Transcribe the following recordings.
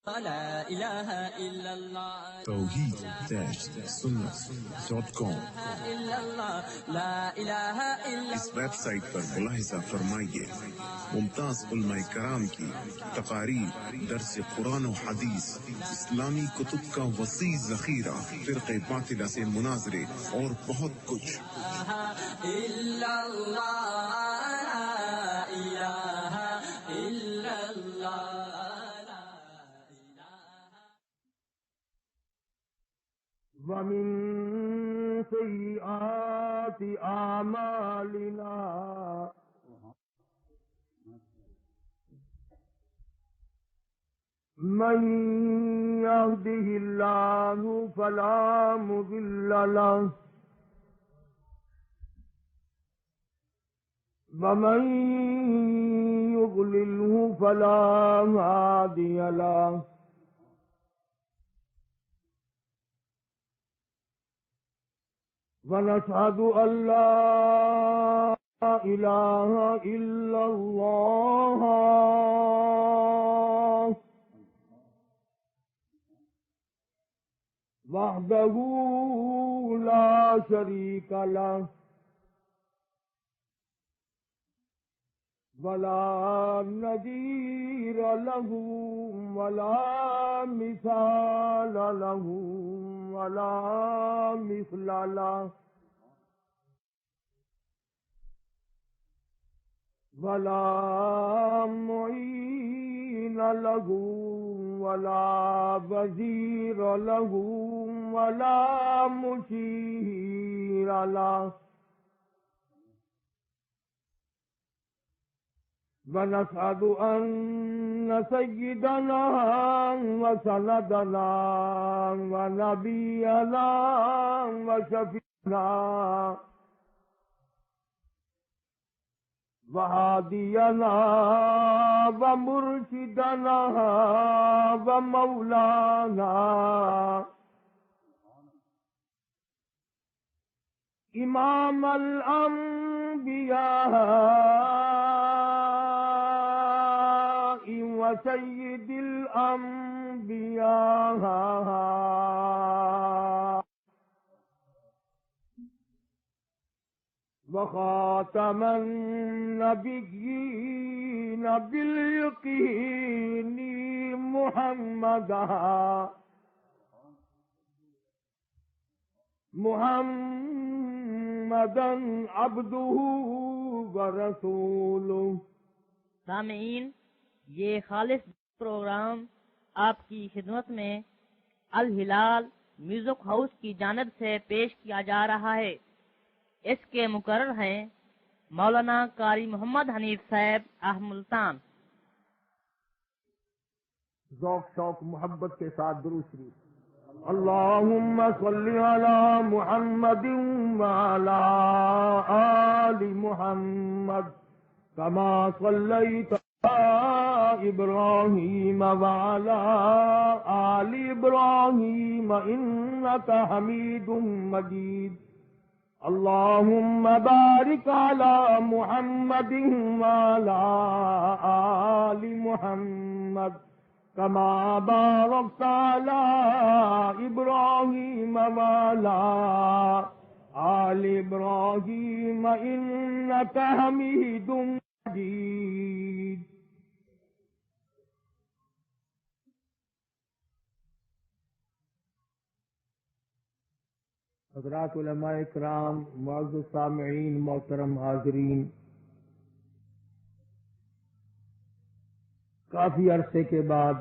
لا إله إلا الله توحید-سنت.com إلا الله لا إله إلا اس ویب سائٹ پر ملاحظہ فرمائیے ممتاز علماء کرام کی تقاریر، درس قرآن و حدیث، اسلامی کتب کا وسیع ذخیرہ، فرقے باطلہ سے مناظرے اور بہت کچھ۔ إلا الله لا إله إلا الله ومن سيئات أعمالنا من يهده الله فلا مضل له ومن يضلله فلا هادي له ونشهد أن لا إله إلا الله وحده لا شريك له ولا نظير له ولا مثال له ولا مثل له ولا معين له ولا وزير له ولا مشير له ونشهد أن سيدنا وسندنا ونبينا وشفيعنا وهادينا ومرشدنا ومولانا إمام الأنبياء وسيد الأنبياء وخاتم النبيين باليقين محمدا عبده ورسوله۔ سامعین، یہ خالص پروگرام آپ کی خدمت میں الہلال میوزک ہاؤس کی جانب سے پیش کیا جا رہا ہے۔ اس کے مقرر ہیں مولانا قاری محمد حنیف صاحب ملتان۔ ذوق شوق محبت کے ساتھ درود شریف۔ اللهم صل على محمد وعلى آل محمد كما صليت إبراهيم وعلى آل إبراهيم إنك حميد مجيد۔ اللهم بارك على محمد وعلى آل محمد كما باركت على إبراهيم وعلى آل إبراهيم إنك حميد مجيد۔ حضرات علماء کرام، معزز سامعین، محترم حاضرین، کافی عرصے کے بعد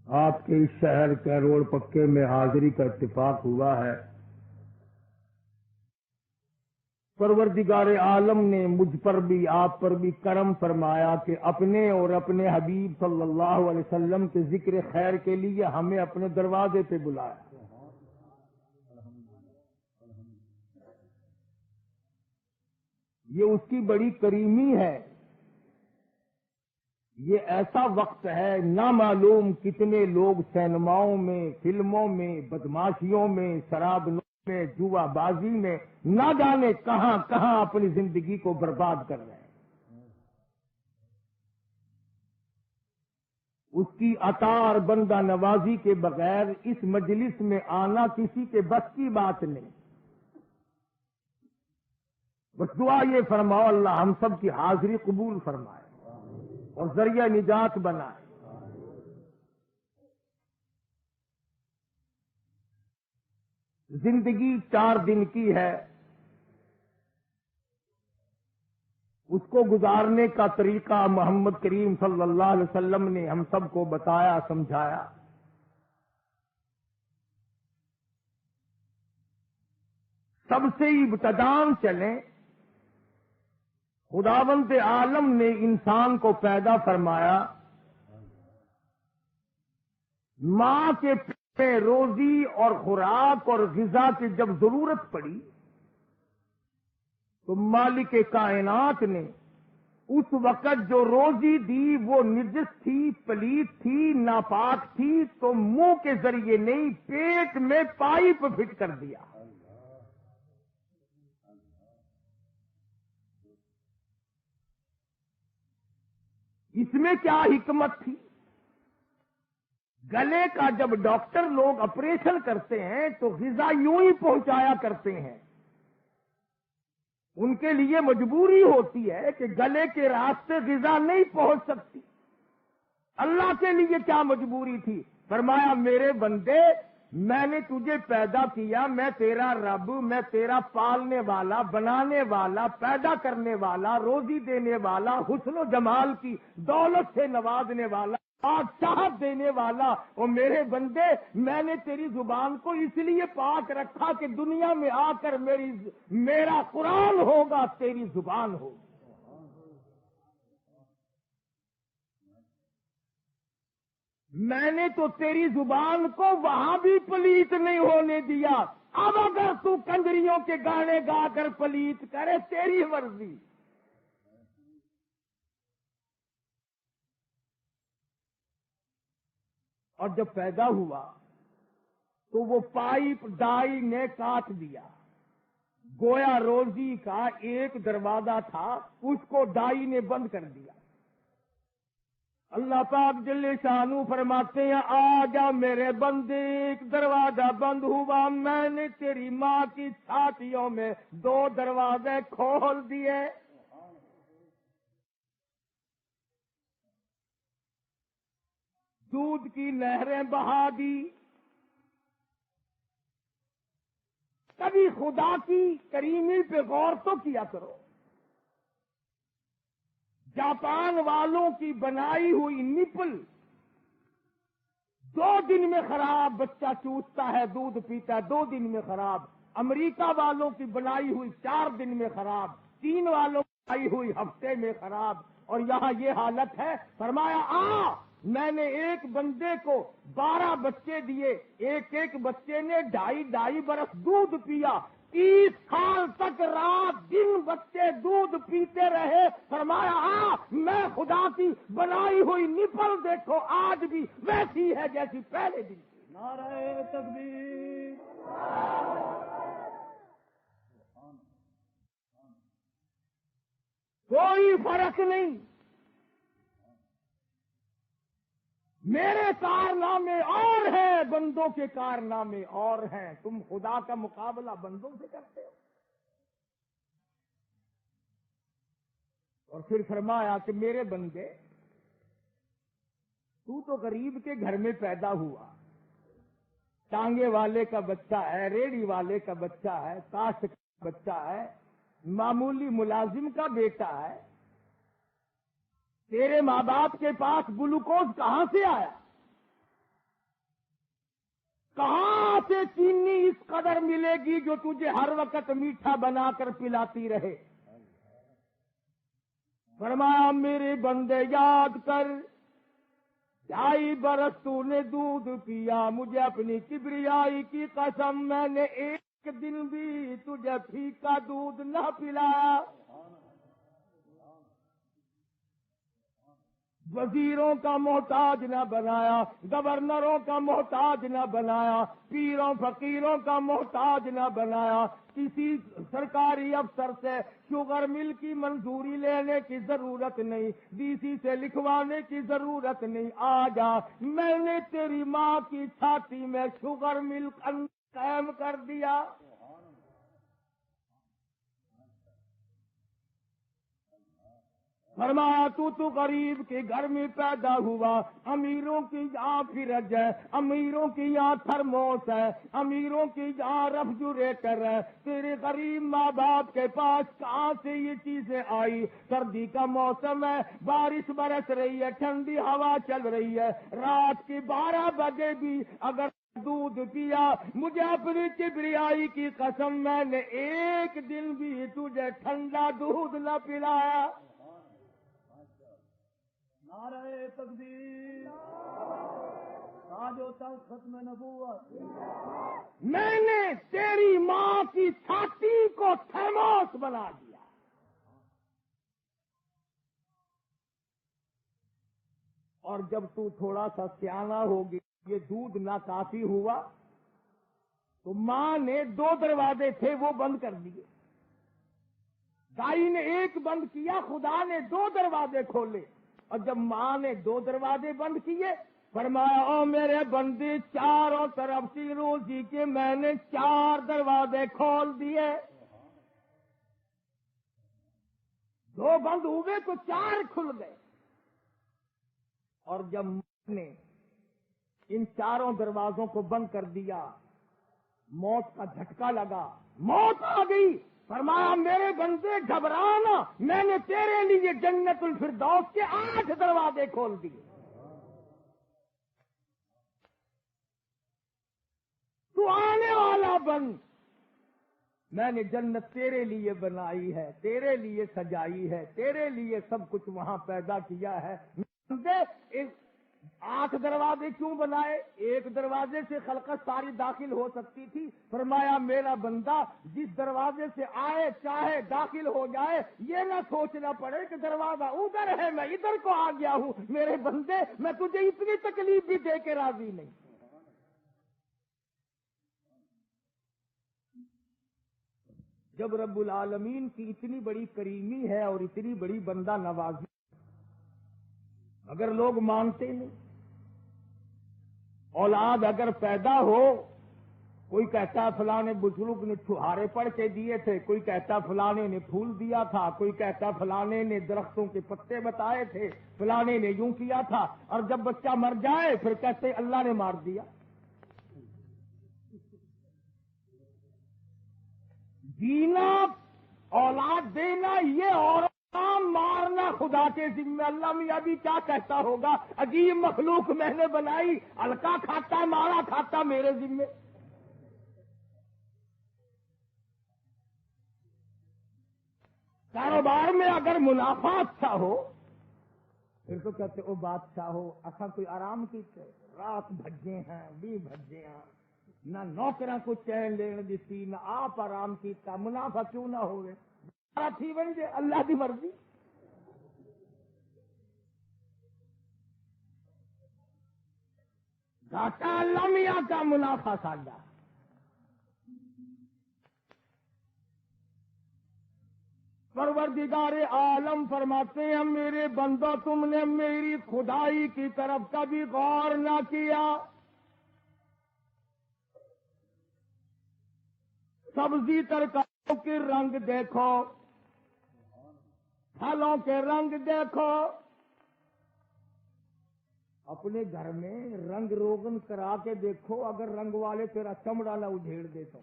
آپ کے اس شہر کے روڈ پکے میں حاضری کا اتفاق ہوا ہے۔ پروردگار عالم نے مجھ پر بھی آپ پر بھی کرم فرمایا کہ اپنے اور اپنے حبیب صلی اللہ علیہ وسلم کے ذکر خیر کے لیے ہمیں اپنے دروازے پہ بلایا۔ یہ اس کی بڑی کریمی ہے۔ یہ ایسا وقت ہے، نامعلوم کتنے لوگ سینماؤں میں، فلموں میں، بدماشیوں میں، شراب میں، جوا بازی میں، نہ جانے کہاں کہاں اپنی زندگی کو برباد کر رہے ہیں۔ اس کی عطا اور بندہ نوازی کے بغیر اس مجلس میں آنا کسی کے بس کی بات نہیں. بس دعا یہ فرماؤ اللہ ہم سب کی حاضری قبول فرمائے اور ذریعہ نجات بنائے. زندگی 4 دن کی ہے، اس کو گزارنے کا طریقہ محمد کریم صلی اللہ علیہ وسلم نے ہم سب کو بتایا، سمجھایا. سب سے ابتدان چلیں. خداوند عالم نے انسان کو پیدا فرمایا، ماں کے پیٹ میں روزی اور خوراک اور غذا کی جب ضرورت پڑی تو مالک کائنات نے اس وقت جو روزی دی وہ نجس تھی، پلیت تھی، ناپاک تھی، تو منہ کے ذریعے نہیں پیٹ میں پائپ فٹ کر دیا. اس میں کیا حکمت تھی؟ گلے کا جب ڈاکٹر لوگ آپریشن کرتے ہیں تو غذا یوں ہی پہنچایا کرتے ہیں. ان کے لیے مجبوری ہوتی ہے کہ گلے کے راستے غذا نہیں پہنچ سکتی. اللہ کے لیے کیا مجبوری تھی؟ فرمایا میرے بندے میں نے تجھے پیدا کیا، میں تیرا رب، میں تیرا پالنے والا، بنانے والا، پیدا کرنے والا، روزی دینے والا، حسن و جمال کی دولت سے نوازنے والا، چاہت دینے والا. اور میرے بندے میں نے تیری زبان کو اس لیے پاک رکھا کہ دنیا میں آ کر میرا قرآن ہوگا، تیری زبان ہوگی. میں نے تو تیری زبان کو وہاں بھی پلیت نہیں ہونے دیا. اب اگر تو کنجریوں کے گانے گا کر پلیت کرے تیری مرضی. اور جب پیدا ہوا تو وہ پائپ ڈائی نے کاٹ دیا. گویا روزی کا ایک دروازہ تھا، اس کو ڈائی نے بند کر دیا. اللہ پاک جل شانو فرماتے ہیں آ جا میرے بندے، ایک دروازہ بند ہوا، میں نے تیری ماں کی چھاتیوں میں 2 دروازے کھول دیے. دودھ کی نہریں بہا دی. کبھی خدا کی کریمی پہ غور تو کیا کرو. جاپان والوں کی بنائی ہوئی نپل 2 دن میں خراب، بچہ چوستا ہے دودھ پیتا ہے 2 دن میں خراب. امریکہ والوں کی بنائی ہوئی 4 دن میں خراب. چین والوں کی بنائی ہوئی ہفتے میں خراب. اور یہاں یہ حالت ہے. فرمایا میں نے ایک بندے کو 12 بچے دیے، ایک بچے نے 2.5 برس دودھ پیا. 30 سال تک رات دن بچے دودھ پیتے رہے. فرمایا میں خدا کی بنائی ہوئی نپل دیکھو آج بھی ویسی ہے جیسی پہلے دن تھی. نعرہ تکبیر. کوئی فرق نہیں. میرے کارنامے اور ہیں، بندوں کے کارنامے اور ہیں. تم خدا کا مقابلہ بندوں سے کرتے ہو. اور پھر فرمایا کہ میرے بندے تو غریب کے گھر میں پیدا ہوا، ٹانگے والے کا بچہ ہے، ریڑھی والے کا بچہ ہے، کاشت کا بچہ ہے، معمولی ملازم کا بیٹا ہے. تیرے ماں باپ کے پاس گلوکوز کہاں سے آیا؟ کہاں سے چینی اس قدر ملے گی جو تجھے ہر وقت میٹھا بنا کر پلاتی رہے؟ فرمایا میرے بندے یاد کر، 2.5 برس تو نے دودھ پیا، مجھے اپنی کبریائی کی قسم میں نے ایک دن بھی تجھے پھیکا دودھ نہ پلایا. وزیروں کا محتاج نہ بنایا، گورنروں کا محتاج نہ بنایا، پیروں فقیروں کا محتاج نہ بنایا، کسی سرکاری افسر سے شوگر مل کی منظوری لینے کی ضرورت نہیں، ڈی سی سے لکھوانے کی ضرورت نہیں، آ جا، میں نے تیری ماں کی چھاتی میں شوگر مل قائم کر دیا۔ فرمایا تو غریب کے گھر میں پیدا ہوا، امیروں کی یہاں فرج ہے، امیروں کی یہاں تھرموس ہے، امیروں کی یہاں ریفریجریٹر ہے، تیرے غریب ماں باپ کے پاس کہاں سے یہ چیزیں آئی؟ سردی کا موسم ہے، بارش برس رہی ہے، ٹھنڈی ہوا چل رہی ہے، رات کے 12 بجے بھی اگر دودھ پیا، مجھے اپنی کبریائی کی قسم، میں نے ایک دن بھی تجھے ٹھنڈا دودھ نہ پلایا۔ نعرہ تکبیر، تاج و تخت ختم نبوت۔ میں نے تیری ماں کی چھاتی کو تھرموس بنا دیا۔ اور جب تو تھوڑا سا سیانا ہو گیا، یہ دودھ نہ کافی ہوا تو ماں نے 2 دروازے تھے وہ بند کر دیے، دائی نے ایک بند کیا، خدا نے 2 دروازے کھولے، اور جب ماں نے 2 دروازے بند کیے، فرمایا او میرے بندے، چاروں طرف سے روزی کے میں نے 4 دروازے کھول دیے، 2 بند ہوئے تو 4 کھل گئے۔ اور جب ماں نے ان 4 دروازوں کو بند کر دیا، موت کا جھٹکا لگا، موت آ گئی۔ فرمایا میرے بندے گھبرانا، میں نے تیرے لیے جنت الفردوس کے 8 دروازے کھول دیے، تو آنے والا بن، میں نے جنت تیرے لیے بنائی ہے، تیرے لیے سجائی ہے، تیرے لیے سب کچھ وہاں پیدا کیا ہے۔ 8 دروازے کیوں بنائے؟ ایک دروازے سے خلقت ساری داخل ہو سکتی تھی۔ فرمایا میرا بندہ جس دروازے سے آئے چاہے داخل ہو جائے، یہ نہ سوچنا پڑے کہ دروازہ ادھر ہے میں ادھر کو آ گیا ہوں۔ میرے بندے میں تجھے اتنی تکلیف بھی دے کے راضی نہیں۔ جب رب العالمین کی اتنی بڑی کریمی ہے اور اتنی بڑی بندہ نوازی، اگر لوگ مانتے نہیں، اولاد اگر پیدا ہو، کوئی کہتا فلانے بزرگ نے چھہارے پڑھ کے دیے تھے، کوئی کہتا فلانے نے پھول دیا تھا، کوئی کہتا فلانے نے درختوں کے پتے بتائے تھے، فلانے نے یوں کیا تھا، اور جب بچہ مر جائے پھر کہتے اللہ نے مار دیا۔ جینا، اولاد دینا، یہ اور مارنا خدا کے ذمہ۔ اللہ میاں بھی کیا کہتا ہوگا، عجیب مخلوق میں نے بنائی، ہلکا کھاتا مارا کھاتا میرے ذمہ۔ کاروبار میں اگر منافع اچھا ہو پھر تو کہتے او بادشاہ ہو، اصا کوئی آرام کیتے، رات بھجے ہیں بھی بھجے ہیں، نہ نوکراں کو چین لین دیتی، نہ آپ آرام کیتا، منافع کیوں نہ ہوئے، تھی بن جائے اللہ کی مرضی۔ گھاٹا اللہ میاں کا، منافع ساڈا۔ پروردگار عالم فرماتے ہیں میرے بندو تم نے میری خدائی کی طرف کبھی غور نہ کیا۔ سبزی ترکاریوں کے رنگ دیکھو، پھلوں کے رنگ دیکھو، اپنے گھر میں رنگ روغن کرا کے دیکھو، اگر رنگ والے تیرا چمڑا نہ ادھیڑ دے تو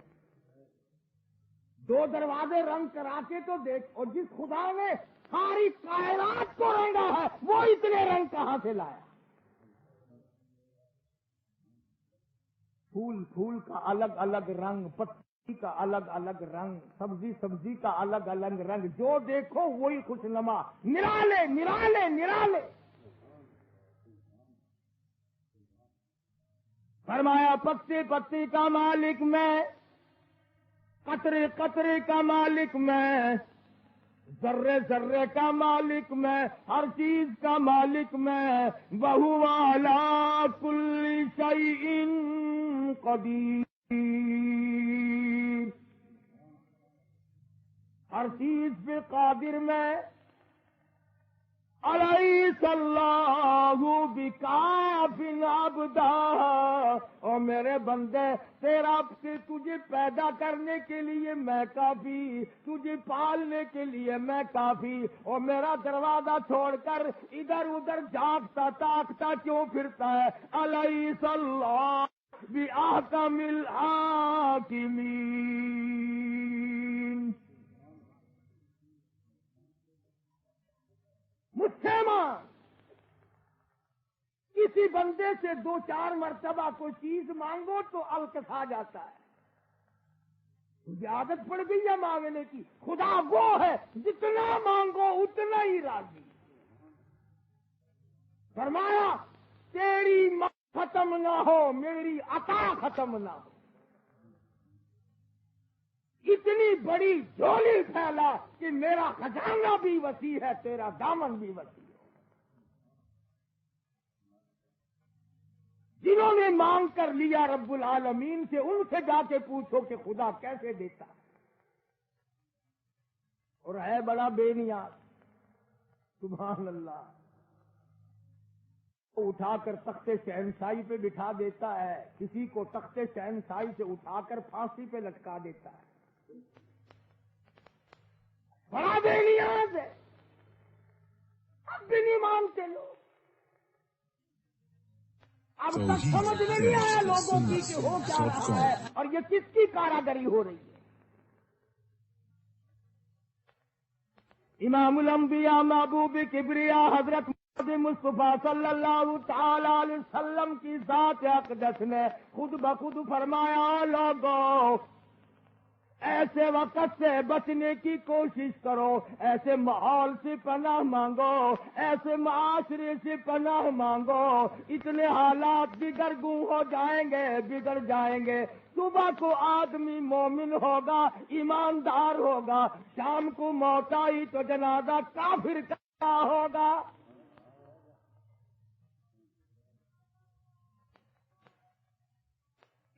2 دروازے رنگ کرا کے تو دیکھ، اور جس خدا نے ساری کائنات کو رنگا ہے وہ اتنے رنگ کہاں سے لایا؟ پھول کا الگ الگ رنگ، پتی کا الگ الگ رنگ، سبزی کا الگ الگ رنگ، جو دیکھو وہی خوشنما، نرالے نرالے نرالے۔ فرمایا پتے پتے کا مالک میں، قطرے قطرے کا مالک میں، ذرے ذرے کا مالک میں، ہر چیز کا مالک میں، وَهُوَ عَلَى كُلِّ شَيْءٍ قَدِيرٌ، ہر چیز پہ قادر میں۔ الیس اللہ بکاف عبدہ، اور میرے بندے تیرا سے تجھے پیدا کرنے کے لیے میں کافی، تجھے پالنے کے لیے میں کافی، اور میرا دروازہ چھوڑ کر ادھر ادھر جھانکتا تاکتا کیوں پھرتا ہے؟ الیس اللہ بأحکم الحاکمین، مجھ سے مان۔ کسی بندے سے 2-4 مرتبہ کوئی چیز مانگو تو الکس آ جاتا ہے، مجھے عادت پڑ گئی ہے مانگنے کی۔ خدا وہ ہے جتنا مانگو اتنا ہی راضی۔ فرمایا تیری ماں ختم نہ ہو، میری عطا ختم نہ ہو۔ اتنی بڑی جھولی پھیلا کہ میرا خزانہ بھی وسیع ہے، تیرا دامن بھی وسیع ہے۔ جنہوں نے مانگ کر لیا رب العالمین سے، ان سے جا کے پوچھو کہ خدا کیسے دیتا، اور ہے بڑا بے نیاز۔ سبحان اللہ، وہ اٹھا کر تخت شہنشاہی پہ بٹھا دیتا ہے، کسی کو تخت شہنشاہی سے اٹھا کر پھانسی پہ لٹکا دیتا ہے، بڑا بے نیاز ہے۔ اب بھی نہیں مانتے لوگ، اب تک سمجھ میں نہیں آیا لوگوں کی کہ ہو کیا رہا ہے اور یہ کس کی کاراگری ہو رہی ہے۔ امام الانبیاء محبوب کبریا حضرت مصطفیٰ صلی اللہ تعالی علیہ وسلم کی ذات اقدس نے خود بخود فرمایا، لوگوں ایسے وقت سے بچنے کی کوشش کرو، ایسے ماحول سے پناہ مانگو، ایسے معاشرے سے پناہ مانگو، اتنے حالات بگڑ ہو جائیں گے، بگڑ جائیں گے۔ صبح کو آدمی مومن ہوگا، ایماندار ہوگا، شام کو موت آئی تو جنازہ کافر کا ہوگا۔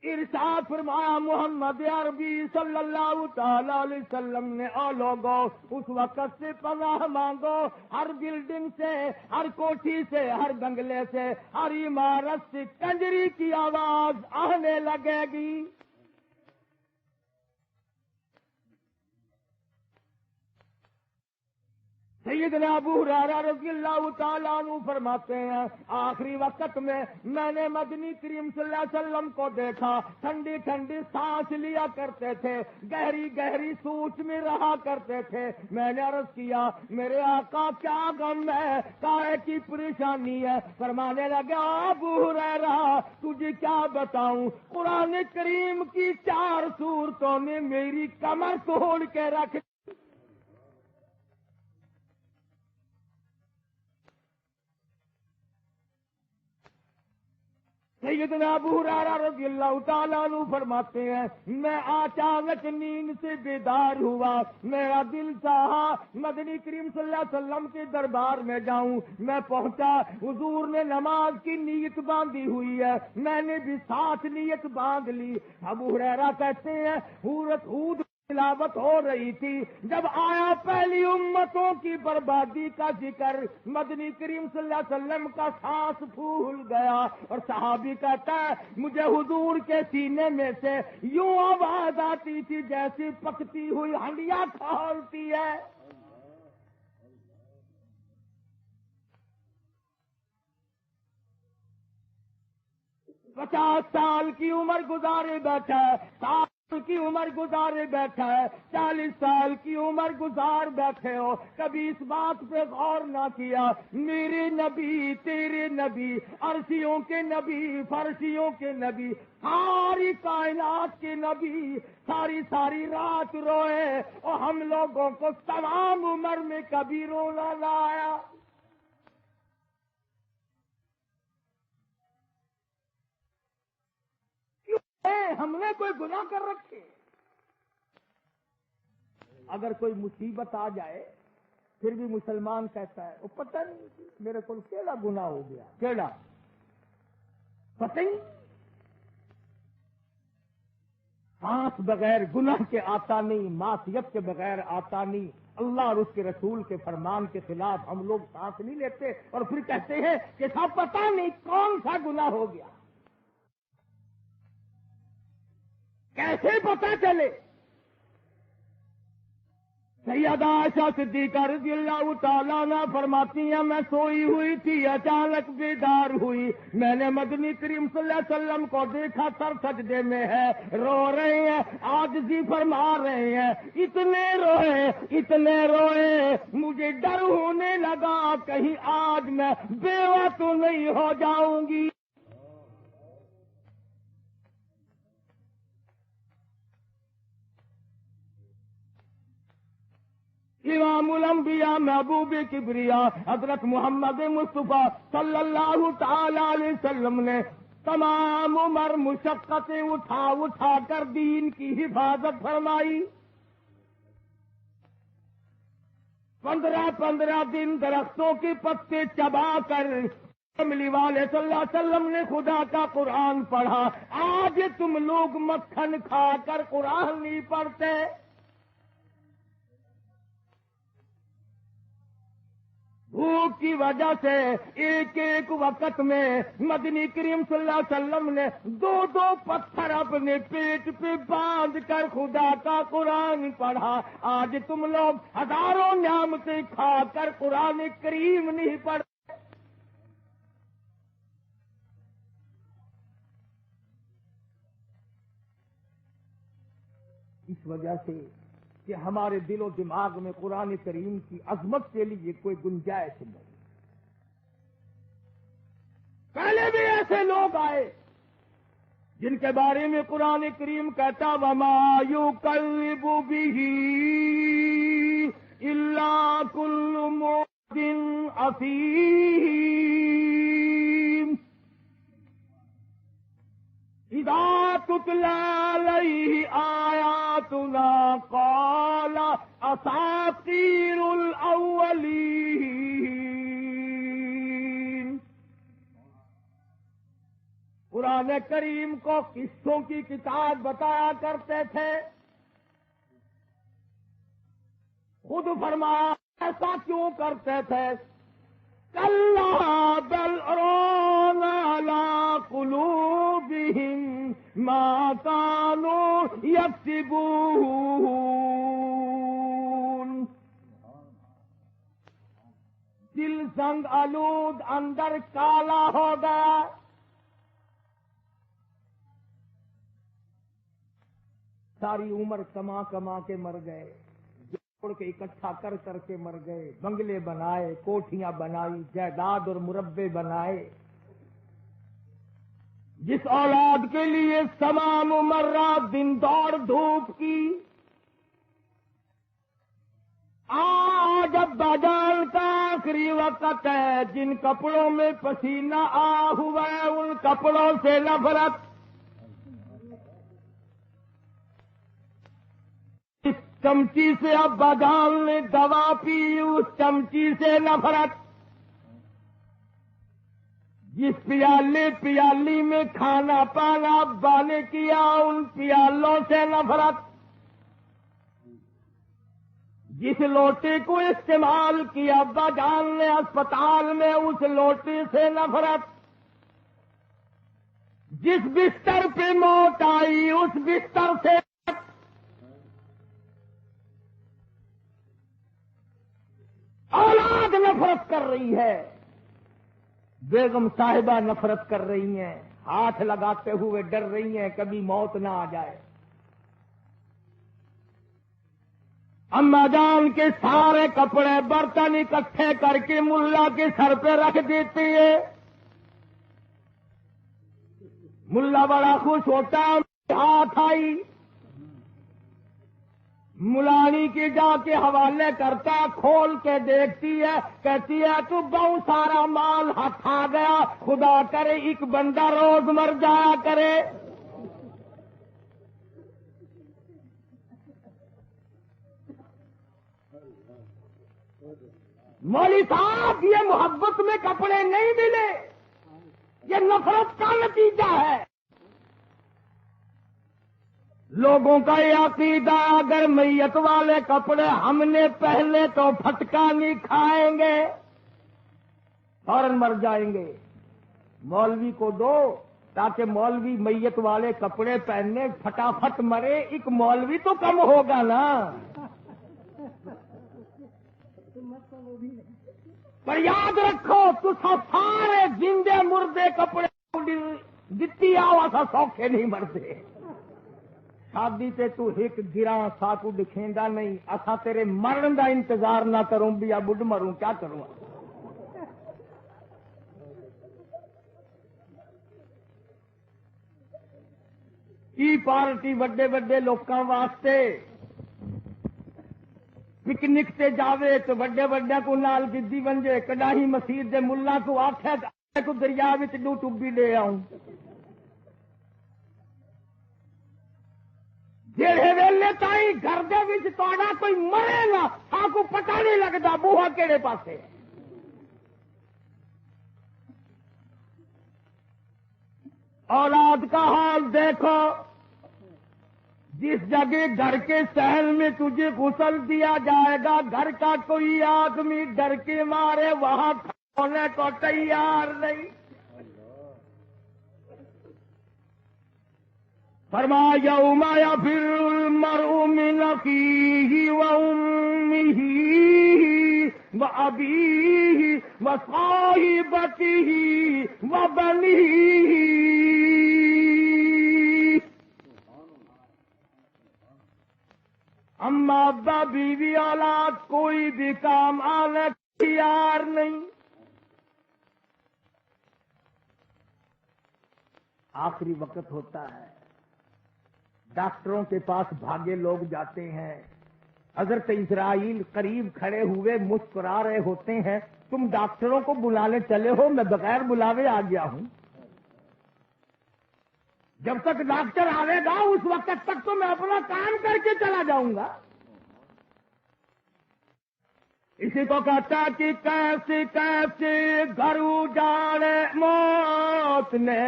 ارشاد فرمایا محمد عربی صلی اللہ تعالی علیہ وسلم نے، او لوگوں اس وقت سے پناہ مانگو، ہر بلڈنگ سے، ہر کوٹھی سے، ہر بنگلے سے، ہر عمارت سے کنجری کی آواز آنے لگے گی۔ سیدنا ابو ہریرہ رضی اللہ تعالیٰ عنہ فرماتے ہیں، آخری وقت میں نے مدنی کریم صلی اللہ علیہ وسلم کو دیکھا، ٹھنڈی ٹھنڈی سانس لیا کرتے تھے، گہری گہری سوچ میں رہا کرتے تھے۔ میں نے عرض کیا میرے آقا کیا غم ہے، کائے کی پریشانی ہے؟ فرمانے لگا ابو ہریرہ تجھے کیا بتاؤں، قرآن کریم کی 4 سورتوں نے میری کمر توڑ کے رکھ۔ سیدنا ابو ہریرہ رضی اللہ تعالیٰ عنہ فرماتے ہیں، میں اچانک نیند سے بیدار ہوا، میرا دل چاہا مدنی کریم صلی اللہ علیہ وسلم کے دربار میں جاؤں۔ میں پہنچا، حضور نے نماز کی نیت باندھی ہوئی ہے، میں نے بھی ساتھ نیت باندھ لی۔ ابو ہریرہ کہتے ہیں سورۃ ہود تلاوت ہو رہی تھی، جب آیا پہلی امتوں کی بربادی کا ذکر، مدنی کریم صلی اللہ علیہ وسلم کا سانس پھول گیا، اور صحابی کہتا ہے مجھے حضور کے سینے میں سے یوں آواز آتی تھی جیسی پکتی ہوئی ہنڈیا کھولتی ہے۔ 50 سال کی عمر گزارے بیٹھا ہے، 60 کی عمر گزارے بیٹھا ہے، 40 سال کی عمر گزار بیٹھے ہو، کبھی اس بات پہ غور نہ کیا میرے نبی تیرے نبی، عرشیوں کے نبی فرشیوں کے نبی، ساری کائنات کے نبی ساری رات روئے، اور ہم لوگوں کو تمام عمر میں کبھی رونا نہ آیا۔ ہم نے کوئی گناہ کر رکھے؟ اگر کوئی مصیبت آ جائے پھر بھی مسلمان کہتا ہے وہ پتہ نہیں میرے کو کیڑا گناہ ہو گیا، کیڑا پتہ ہی۔ سانس بغیر گناہ کے آتا نہیں، معصیت کے بغیر آتا نہیں۔ اللہ اور اس کے رسول کے فرمان کے خلاف ہم لوگ سانس نہیں لیتے اور پھر کہتے ہیں کہ صاحب پتہ نہیں کون سا گناہ ہو گیا، کیسے پتہ چلے؟ سیدہ عائشہ صدیقہ رضی اللہ تعالیٰ عنہ فرماتی ہیں میں سوئی ہوئی تھی، اچانک بیدار ہوئی، میں نے مدنی کریم صلی اللہ علیہ وسلم کو دیکھا، سر سجدے میں ہے، رو رہے ہیں، عاجزی فرما رہے ہیں، اتنے روئے مجھے ڈر ہونے لگا کہیں آج میں بیوہ تو نہیں ہو جاؤں گی۔ امام الانبیاء محبوب کبریا حضرت محمد مصطفیٰ صلی اللہ تعالی علیہ وسلم نے تمام عمر مشقتیں اٹھا کر دین کی حفاظت فرمائی۔ 15 دن درختوں کے پتے چبا کر کملی والے صلی اللہ علیہ وسلم نے خدا کا قرآن پڑھا۔ آج تم لوگ مکھن کھا کر قرآن نہیں پڑھتے۔ بھوک کی وجہ سے ایک وقت میں مدنی کریم صلی اللہ علیہ وسلم نے 2 پتھر اپنے پیٹ پہ باندھ کر خدا کا قرآن پڑھا۔ آج تم لوگ ہزاروں نعمتیں کھا کر قرآن کریم نہیں پڑھتے۔ اس وجہ سے کہ ہمارے دل و دماغ میں قرآن کریم کی عظمت کے لیے کوئی گنجائش نہیں۔ پہلے بھی ایسے لوگ آئے جن کے بارے میں قرآن کریم کہتا وما یکذب بہ الا کل معتد اثیم اذا تتلی علیہ آیاتنا قال اساطیر الاولین۔ قرآن کریم کو قصوں کی کتاب بتایا کرتے تھے، خود فرمایا ایسا کیوں کرتے تھے؟ کلا بل ران علی قلوبہم ما کانوا یکسبون۔ دل سنگ آلود، اندر کالا ہو گیا۔ ساری عمر کما کے مر گئے، جوڑ کے اکٹھا کر کے مر گئے، بنگلے بنائے، کوٹھیاں بنائی، جائیداد اور مربے بنائے۔ جس اولاد کے لیے تمام عمر رات دن دوڑ دھوپ کی، آج ابا جان کا آخری وقت ہے، جن کپڑوں میں پسینہ آ ہوا ہے ان کپڑوں سے نفرت۔ اس چمچی سے ابا جان نے دوا پی، اس چمچی سے نفرت۔ جس پیالی میں کھانا پانا ابا نے کیا ان پیالوں سے نفرت۔ جس لوٹے کو استعمال کیا ابا جان نے اسپتال میں اس لوٹے سے نفرت۔ جس بستر پہ موت آئی اس بستر سے اولاد نفرت کر رہی ہے، بیگم صاحبہ نفرت کر رہی ہیں، ہاتھ لگاتے ہوئے ڈر رہی ہیں کبھی موت نہ آ جائے۔ اما جان کے سارے کپڑے برتن اکٹھے کر کے ملا کے سر پہ رکھ دیتی ہے۔ ملا بڑا خوش ہوتا ہے، ہاتھ آئی، ملانی کے جا کے حوالے کرتا، کھول کے دیکھتی ہے، کہتی ہے تو بہت سارا مال ہاتھ آ گیا، خدا کرے ایک بندہ روز مر جایا کرے۔ مولوی صاحب یہ محبت میں کپڑے نہیں ملے، یہ نفرت کا نتیجہ ہے۔ لوگوں کا یہ عقیدہ اگر میت والے کپڑے ہم نے پہلے تو پھٹکا نہیں کھائیں گے، فوراً مر جائیں گے، مولوی کو دو تاکہ مولوی میت والے کپڑے پہننے فٹافٹ مرے، ایک مولوی تو کم ہوگا نا۔ پر یاد رکھو تو سارے زندے مردے کپڑے جتنی آؤ اصا سوکھے نہیں مرتے۔ شادی تے تو ایک گراں ساکو دکھیندا نہیں، اصا تیرے مرن دا انتظار نہ کروں بھی یا بڈھ مروں، کیا کروں؟ ای پارٹی وڈے وڈے لوکاں واسطے پکنک تے جاوے تو وڈے وڈے کو نال گدی ونجے، کڈاہی مسیح دے ملا کو آکھے کو دریا وچ ڈو ٹبی لے آؤں۔ جہے ویلے تائیں گھر دے وچ تہاڈا کوئی مرے گا آپ کو پتہ نہیں لگتا بوہا کہڑے پاسے۔ اولاد کا حال دیکھو، جس جگہ گھر کے صحن میں تجھے غسل دیا جائے گا گھر کا کوئی آدمی ڈر کے مارے وہاں کھونے کو تیار نہیں۔ فرمایا یوم یفر المرء من اخیہ وامہ وابیہ وصاحبتہ وبنیہ۔ اما ابا بیوی اولاد کوئی بھی کام آنے تیار نہیں۔ آخری وقت ہوتا ہے، ڈاکٹروں کے پاس بھاگے لوگ جاتے ہیں، حضرت اسرائیل قریب کھڑے ہوئے مسکرا رہے ہوتے ہیں، تم ڈاکٹروں کو بلانے چلے ہو، میں بغیر بلاوے آ گیا ہوں۔ جب تک ڈاکٹر آئے گا اس وقت تک تو میں اپنا کام کر کے چلا جاؤں گا۔ اسی کو کہتا کہ کیسے کیسے گھر اجاڑے موت نے،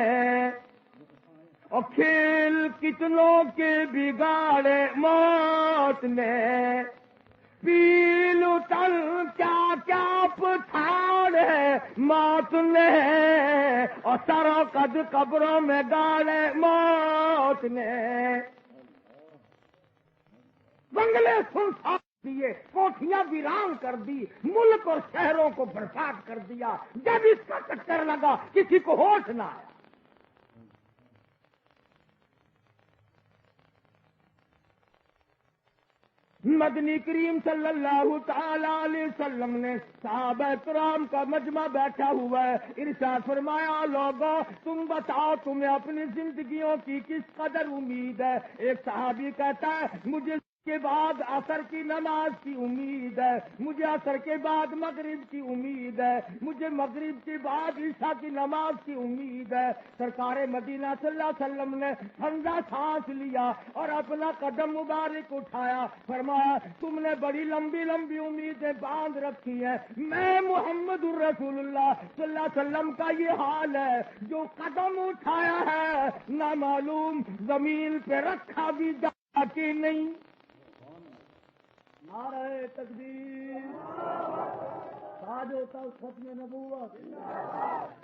اور کھیل کتنوں کے بگاڑے موت نے، پیل تل کیا کیا پچھاڑے موت نے، اور سرو قد قبروں میں گاڑے موت نے۔ بنگلے سنسار دیے، کوٹھیاں ویران کر دی، ملک اور شہروں کو برباد کر دیا۔ جب اس کا چکر لگا کسی کو ہوش نہ آیا۔ مدنی کریم صلی اللہ تعالی علیہ وسلم نے صحابہ کرام کا مجمع بیٹھا ہوا ہے، ارشاد فرمایا لوگوں تم بتاؤ تمہیں اپنی زندگیوں کی کس قدر امید ہے؟ ایک صحابی کہتا ہے مجھے کے بعد عصر کی نماز کی امید ہے، مجھے عصر کے بعد مغرب کی امید ہے، مجھے مغرب کے بعد عشاء کی نماز کی امید ہے۔ سرکار مدینہ صلی اللہ علیہ وسلم نے ٹھنڈا سانس لیا اور اپنا قدم مبارک اٹھایا، فرمایا تم نے بڑی لمبی لمبی امیدیں باندھ رکھی ہیں، میں محمد الرسول اللہ صلی اللہ علیہ وسلم کا یہ حال ہے، جو قدم اٹھایا ہے نہ معلوم زمین پہ رکھا بھی جا کہ نہیں۔ نعرہ تکبیر، تاج و تخت ختم نبوت،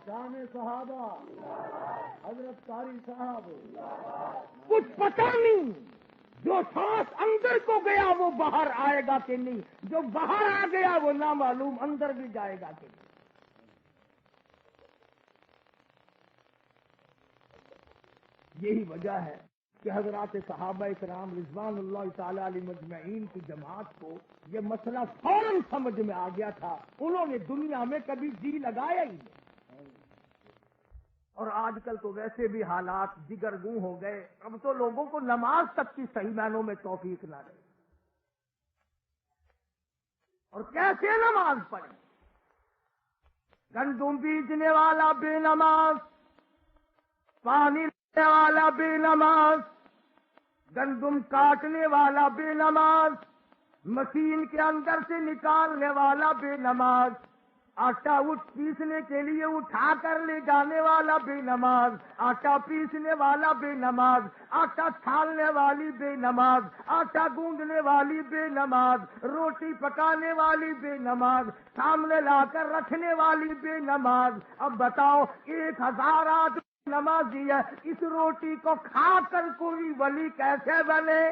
شان صحابہ، حضرت قاری صاحب۔ کچھ پتہ نہیں، جو سانس اندر کو گیا وہ باہر آئے گا کہ نہیں، جو باہر آ گیا وہ نامعلوم اندر بھی جائے گا کہ نہیں۔ یہی وجہ ہے کہ حضرات صحابہ کرام رضوان اللہ تعالی علیہ مجمعین کی جماعت کو یہ مسئلہ فوراً سمجھ میں آ گیا تھا، انہوں نے دنیا میں کبھی جی لگایا ہی نہیں۔ اور آج کل تو ویسے بھی حالات جگرگوں ہو گئے، اب تو لوگوں کو نماز تک کی صحیح معنوں میں توفیق نہ رہی، اور کیسے نماز پڑھیں؟ گندم بیجنے والا بے نماز، پانی لینے والا بے نماز، گندم کاٹنے والا بے نماز، مشین کے اندر سے نکالنے والا بے نماز، آٹا پیسنے کے لیے اٹھا کر لے جانے والا بے نماز، آٹا پیسنے والا بے نماز، آٹا چھالنے والی بے نماز، آٹا گوندنے والی بے نماز، روٹی پکانے والی بے نماز، سامنے لا کر رکھنے والی بے نماز۔ اب بتاؤ 1000 آدمی نمازی ہے، اس روٹی کو کھا کر کوئی ولی کیسے بنے؟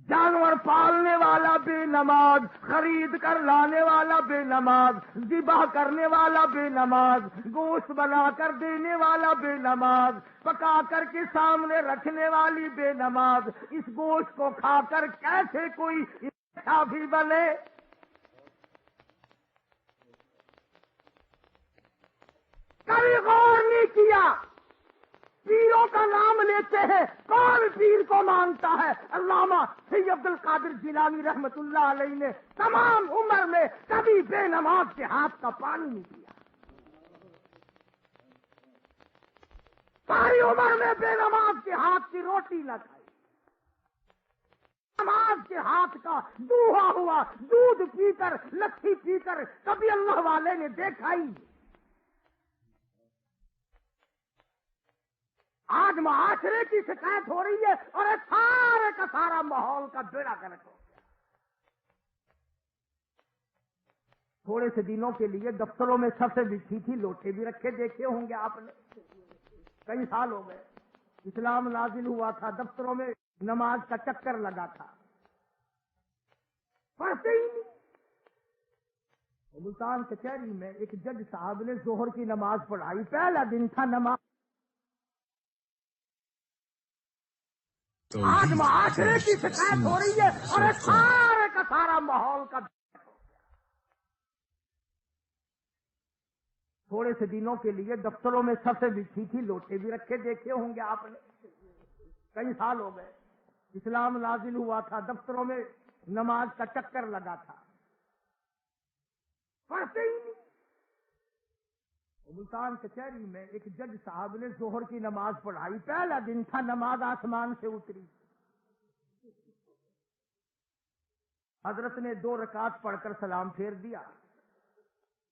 جانور پالنے والا بے نماز، خرید کر لانے والا بے نماز، ذبح کرنے والا بے نماز، گوشت بنا کر دینے والا بے نماز، پکا کر کے سامنے رکھنے والی بے نماز، اس گوشت کو کھا کر کیسے کوئی بھی بنے؟ کبھی غور نہیں کیا؟ پیروں کا نام لیتے ہیں، کون پیر کو مانتا ہے؟ علامہ سید عبد القادر جیلانی رحمت اللہ علیہ نے تمام عمر میں کبھی بے نماز کے ہاتھ کا پانی نہیں پیا، ساری عمر میں بے نماز کے ہاتھ کی روٹی نہ کھائی، نماز کے ہاتھ کا دوہا ہوا دودھ پی کر، لسی پی کر کبھی اللہ والے نے دیکھا ہی نہیں۔ آج معاشرے کی شکایت ہو رہی ہے اور سارے کا سارا ماحول کا بیڑا گرک ہو گیا۔ تھوڑے سے دنوں کے لیے دفتروں میں سب سے بچھی تھی، لوٹے بھی رکھے دیکھے ہوں گے آپ نے، کئی سال ہو گئے، اسلام نازل ہوا تھا، دفتروں میں نماز کا چکر لگا تھا، پڑھتے ہی نہیں۔ ملتان کچہری میں ایک جج صاحب نے ظہر کی نماز پڑھائی، پہلا دن تھا نماز۔ آج معاشرے کی شکایت ہو رہی ہے اور سارے کا سارا ماحول کا تھوڑے سے دنوں کے لیے دفتروں میں سب سے بچھی تھی، لوٹے بھی رکھے دیکھے ہوں گے آپ نے، کئی سال ہو گئے، اسلام نازل ہوا تھا، دفتروں میں نماز کا چکر لگا تھا، پڑھتے ہی نہیں۔ ملتان کچہری میں ایک جج صاحب نے ظہر کی نماز پڑھائی، پہلا دن تھا، نماز آسمان سے اتری، حضرت نے 2 رکعت پڑھ کر سلام پھیر دیا،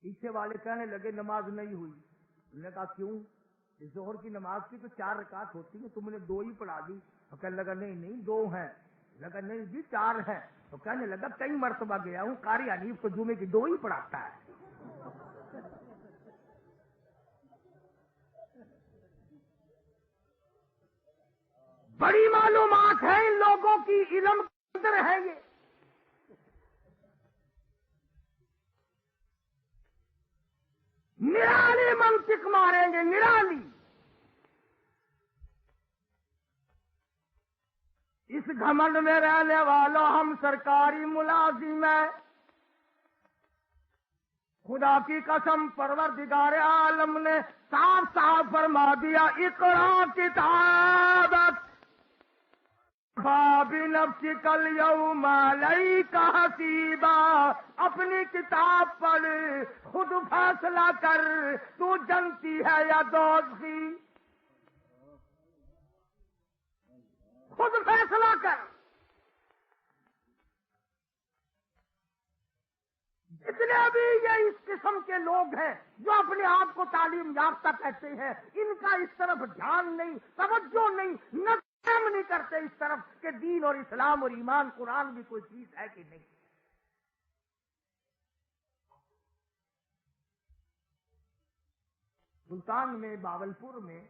پیچھے والے کہنے لگے نماز نہیں ہوئی، انہوں نے کہا کیوں؟ ظہر کی نماز کی تو 4 رکعت ہوتی ہے، تم نے 2 ہی پڑھا دی۔ تو کہنے لگا نہیں 2 ہیں، لگا نہیں جی 4 ہیں، تو کہنے لگا کئی مرتبہ گیا ہوں، قاری حنیف کو جمعے کی 2 ہی پڑھاتا ہے۔ بڑی معلومات ہے ان لوگوں کی، علم کے اندر ہے یہ۔ نرالی منطق ماریں گے، نرالی۔ اس گھمنڈ میں رہنے والوں ہم سرکاری ملازم ہیں، خدا کی قسم پروردگار عالم نے صاف صاف فرما دیا، اقرا کتابک بِنَفْسِكَ الْيَوْمَ عَلَيْكَ حَسِيبًا، اپنی کتاب پڑھ، خود فیصلہ کر، تو جنتی ہے یا دوزخی، خود فیصلہ کر۔ جتنے بھی یہ اس قسم کے لوگ ہیں جو اپنے آپ کو تعلیم یافتہ کہتے ہیں، ان کا اس طرف دھیان نہیں، توجہ نہیں، نظر نہیں کرتے اس طرف کہ دین اور اسلام اور ایمان قرآن بھی کوئی چیز ہے کہ نہیں۔ ملتان میں، باولپور میں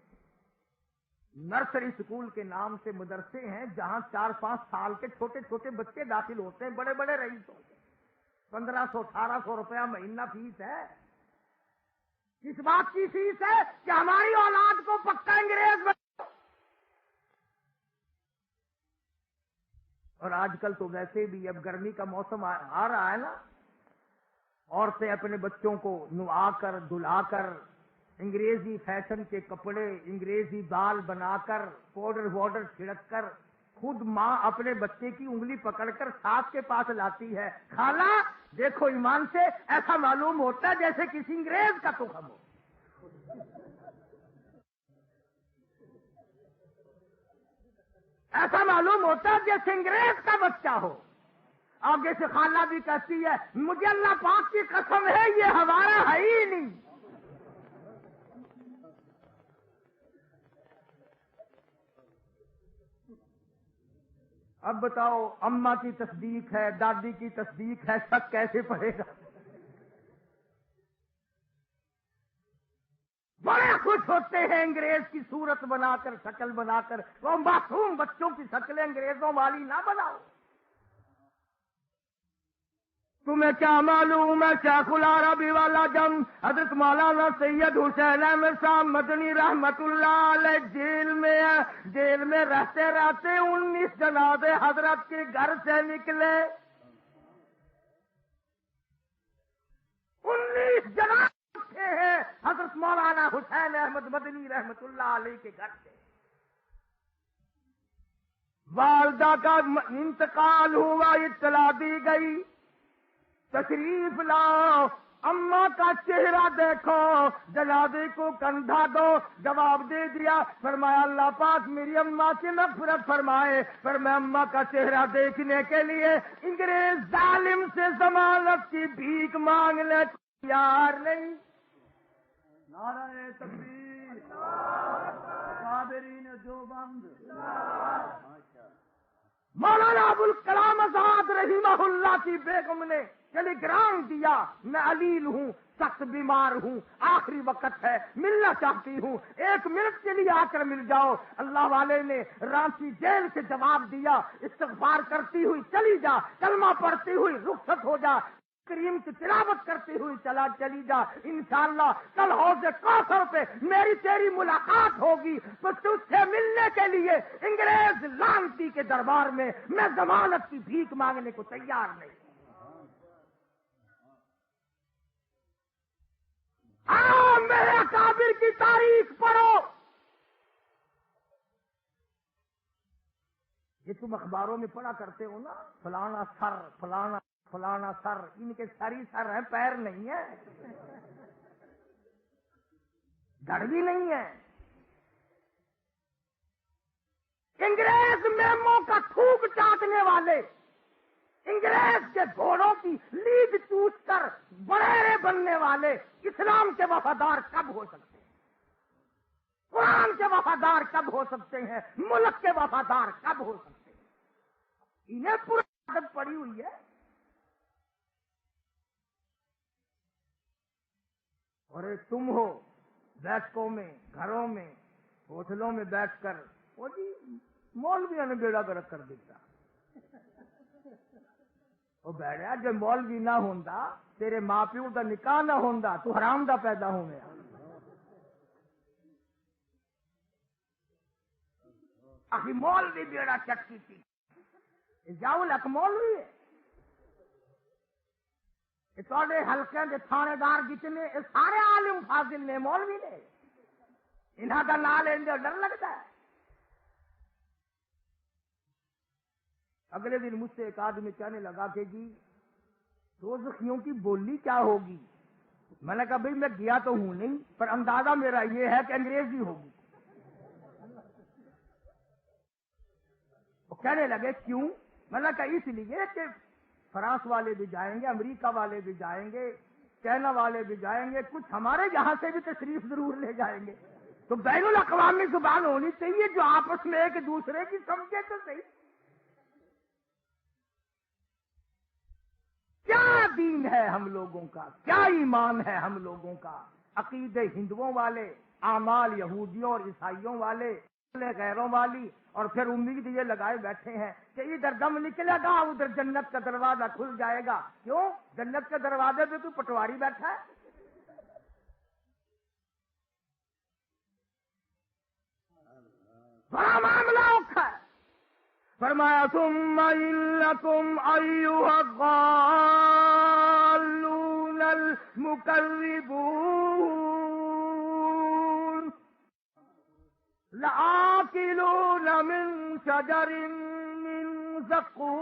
نرسری اسکول کے نام سے مدرسے ہیں جہاں 4-5 سال کے چھوٹے چھوٹے بچے داخل ہوتے ہیں، بڑے بڑے رئیس ہوتے ہیں، 1500-1800 روپیہ مہینہ فیس ہے۔ کس بات کی فیس ہے؟ کہ ہماری اولاد کو پکا انگریز بنا۔ اور آج کل تو ویسے بھی اب گرمی کا موسم آ رہا ہے نا، عورتیں اپنے بچوں کو نہا کر دھلا کر انگریزی فیشن کے کپڑے، انگریزی بال بنا کر، پاؤڈر وارڈر چھڑک کر، خود ماں اپنے بچے کی انگلی پکڑ کر ساس کے پاس لاتی ہے، خالہ دیکھو ایمان سے ایسا معلوم ہوتا ہے جیسے کسی انگریز کا تخم ہو۔ ایسا معلوم ہوتا ہے جیسے انگریز کا بچہ ہو. آگے سے خالہ بھی کہتی ہے مجھے اللہ پاک کی قسم ہے یہ ہمارا ہے ہی نہیں. اب بتاؤ اماں کی تصدیق ہے، دادی کی تصدیق ہے، شک کیسے پڑے گا؟ بڑے خوش ہوتے ہیں انگریز کی صورت بنا کر، شکل بنا کر. وہ معصوم بچوں کی شکلیں انگریزوں والی نہ بناؤ. تمہیں کیا معلوم ہے شیخ العربی والا جم حضرت مولانا سید حسین احمد صاحب مدنی رحمت اللہ علیہ جیل میں رہتے رہتے 19 جناب حضرت کے گھر سے نکلے. 19 جناب اٹھے ہیں حضرت مولانا حسین احمد مدنی رحمت اللہ علیہ کے گھر سے. والدہ کا انتقال ہوا، اطلاع دی گئی. تشریف لاؤ، اماں کا چہرہ دیکھو، جنازے کو کندھا دو. جواب دے دیا، فرمایا اللہ پاک میری اماں کی مغفرت فرمائے. پر میں اماں کا چہرہ دیکھنے کے لیے انگریز ظالم سے ضمانت کی بھیک مانگنے کو تیار نہیں. نعرہ تکبیر، صابرین دیوبند. مولانا ابوالکلام آزاد رحمہ اللہ کی بیگم نے ٹیلی گرام دیا، میں علیل ہوں، سخت بیمار ہوں، آخری وقت ہے، ملنا چاہتی ہوں، 1 منٹ کے لیے آ کر مل جاؤ. اللہ والے نے رانچی جیل سے جواب دیا، استغفار کرتی ہوئی چلی جا، کلمہ پڑھتی ہوئی رخصت ہو جا، کریم کی تلاوت کرتی ہوئی چلی جا. انشاءاللہ کل حوض کوثر پہ میری تیری ملاقات ہوگی تو تجھ سے ملنے کے لیے انگریز لانتی کے دربار میں میں ضمانت کی بھیک مانگنے کو تیار نہیں. میرے اکابر کی تاریخ پڑھو. یہ تم اخباروں میں پڑھا کرتے ہو نا، فلانا سر، فلانا سر. ان کے سر ہی سر ہیں، پیر نہیں ہے، دڑ بھی نہیں ہے. انگریز میموں کا تھوک چاٹنے والے، انگریز کے گھوڑوں کی لیڈ چوس کر بڑیرے بننے والے اسلام کے وفادار کب ہو سکتے ہیں؟ قرآن کے وفادار کب ہو سکتے ہیں؟ ملک کے وفادار کب ہو سکتے ہیں؟ انہیں پوری عادت پڑی ہوئی ہے. اور تم ہو بیٹھکوں میں، گھروں میں، ہوٹلوں میں بیٹھ کر وہ جی مولویوں نے بیڑا گرک کر دیتا. وہ بیٹھا جو مولوی نہ ہوندا، تیرے ماں پیو دا نکاح نہ ہوندا، تو حرام دا پیدا ہو گیا. آخری مولوی بیڑا چکی تھی، جاؤ لک مولوی ہے. تھوڑے حلقے کے تھانے دار جتنے سارے عالم فاضل نے، مولوی نے، انہاں کا نام لینے ڈر لگتا ہے. اگلے دن مجھ سے ایک آدمی کہنے لگا کہ جی دوزخیوں کی بولی کیا ہوگی؟ میں نے کہا بھئی میں گیا تو ہوں نہیں، پر اندازہ میرا یہ ہے کہ انگریزی ہوگی. وہ کہنے لگے کیوں؟ میں نے کہا اس لیے کہ فرانس والے بھی جائیں گے، امریکہ والے بھی جائیں گے، چائنا والے بھی جائیں گے، کچھ ہمارے یہاں سے بھی تشریف ضرور لے جائیں گے. تو بین الاقوامی زبان ہونی چاہیے جو آپس میں ایک دوسرے کی سمجھے تو صحیح. کیا دین ہے ہم لوگوں کا، کیا ایمان ہے ہم لوگوں کا؟ عقیدے ہندوؤں والے، اعمال یہودیوں اور عیسائیوں والے، غیروں والی، اور پھر امید یہ لگائے بیٹھے ہیں کہ ادھر دم نکلے گا ادھر جنت کا دروازہ کھل جائے گا. کیوں؟ جنت کے دروازے پہ کوئی پٹواری بیٹھا ہے؟ بڑا معاملہ اوکھا ہے. فرمایا ثم انکم ایھا الضالون المکذبون لآکلون من شجر من زقوم.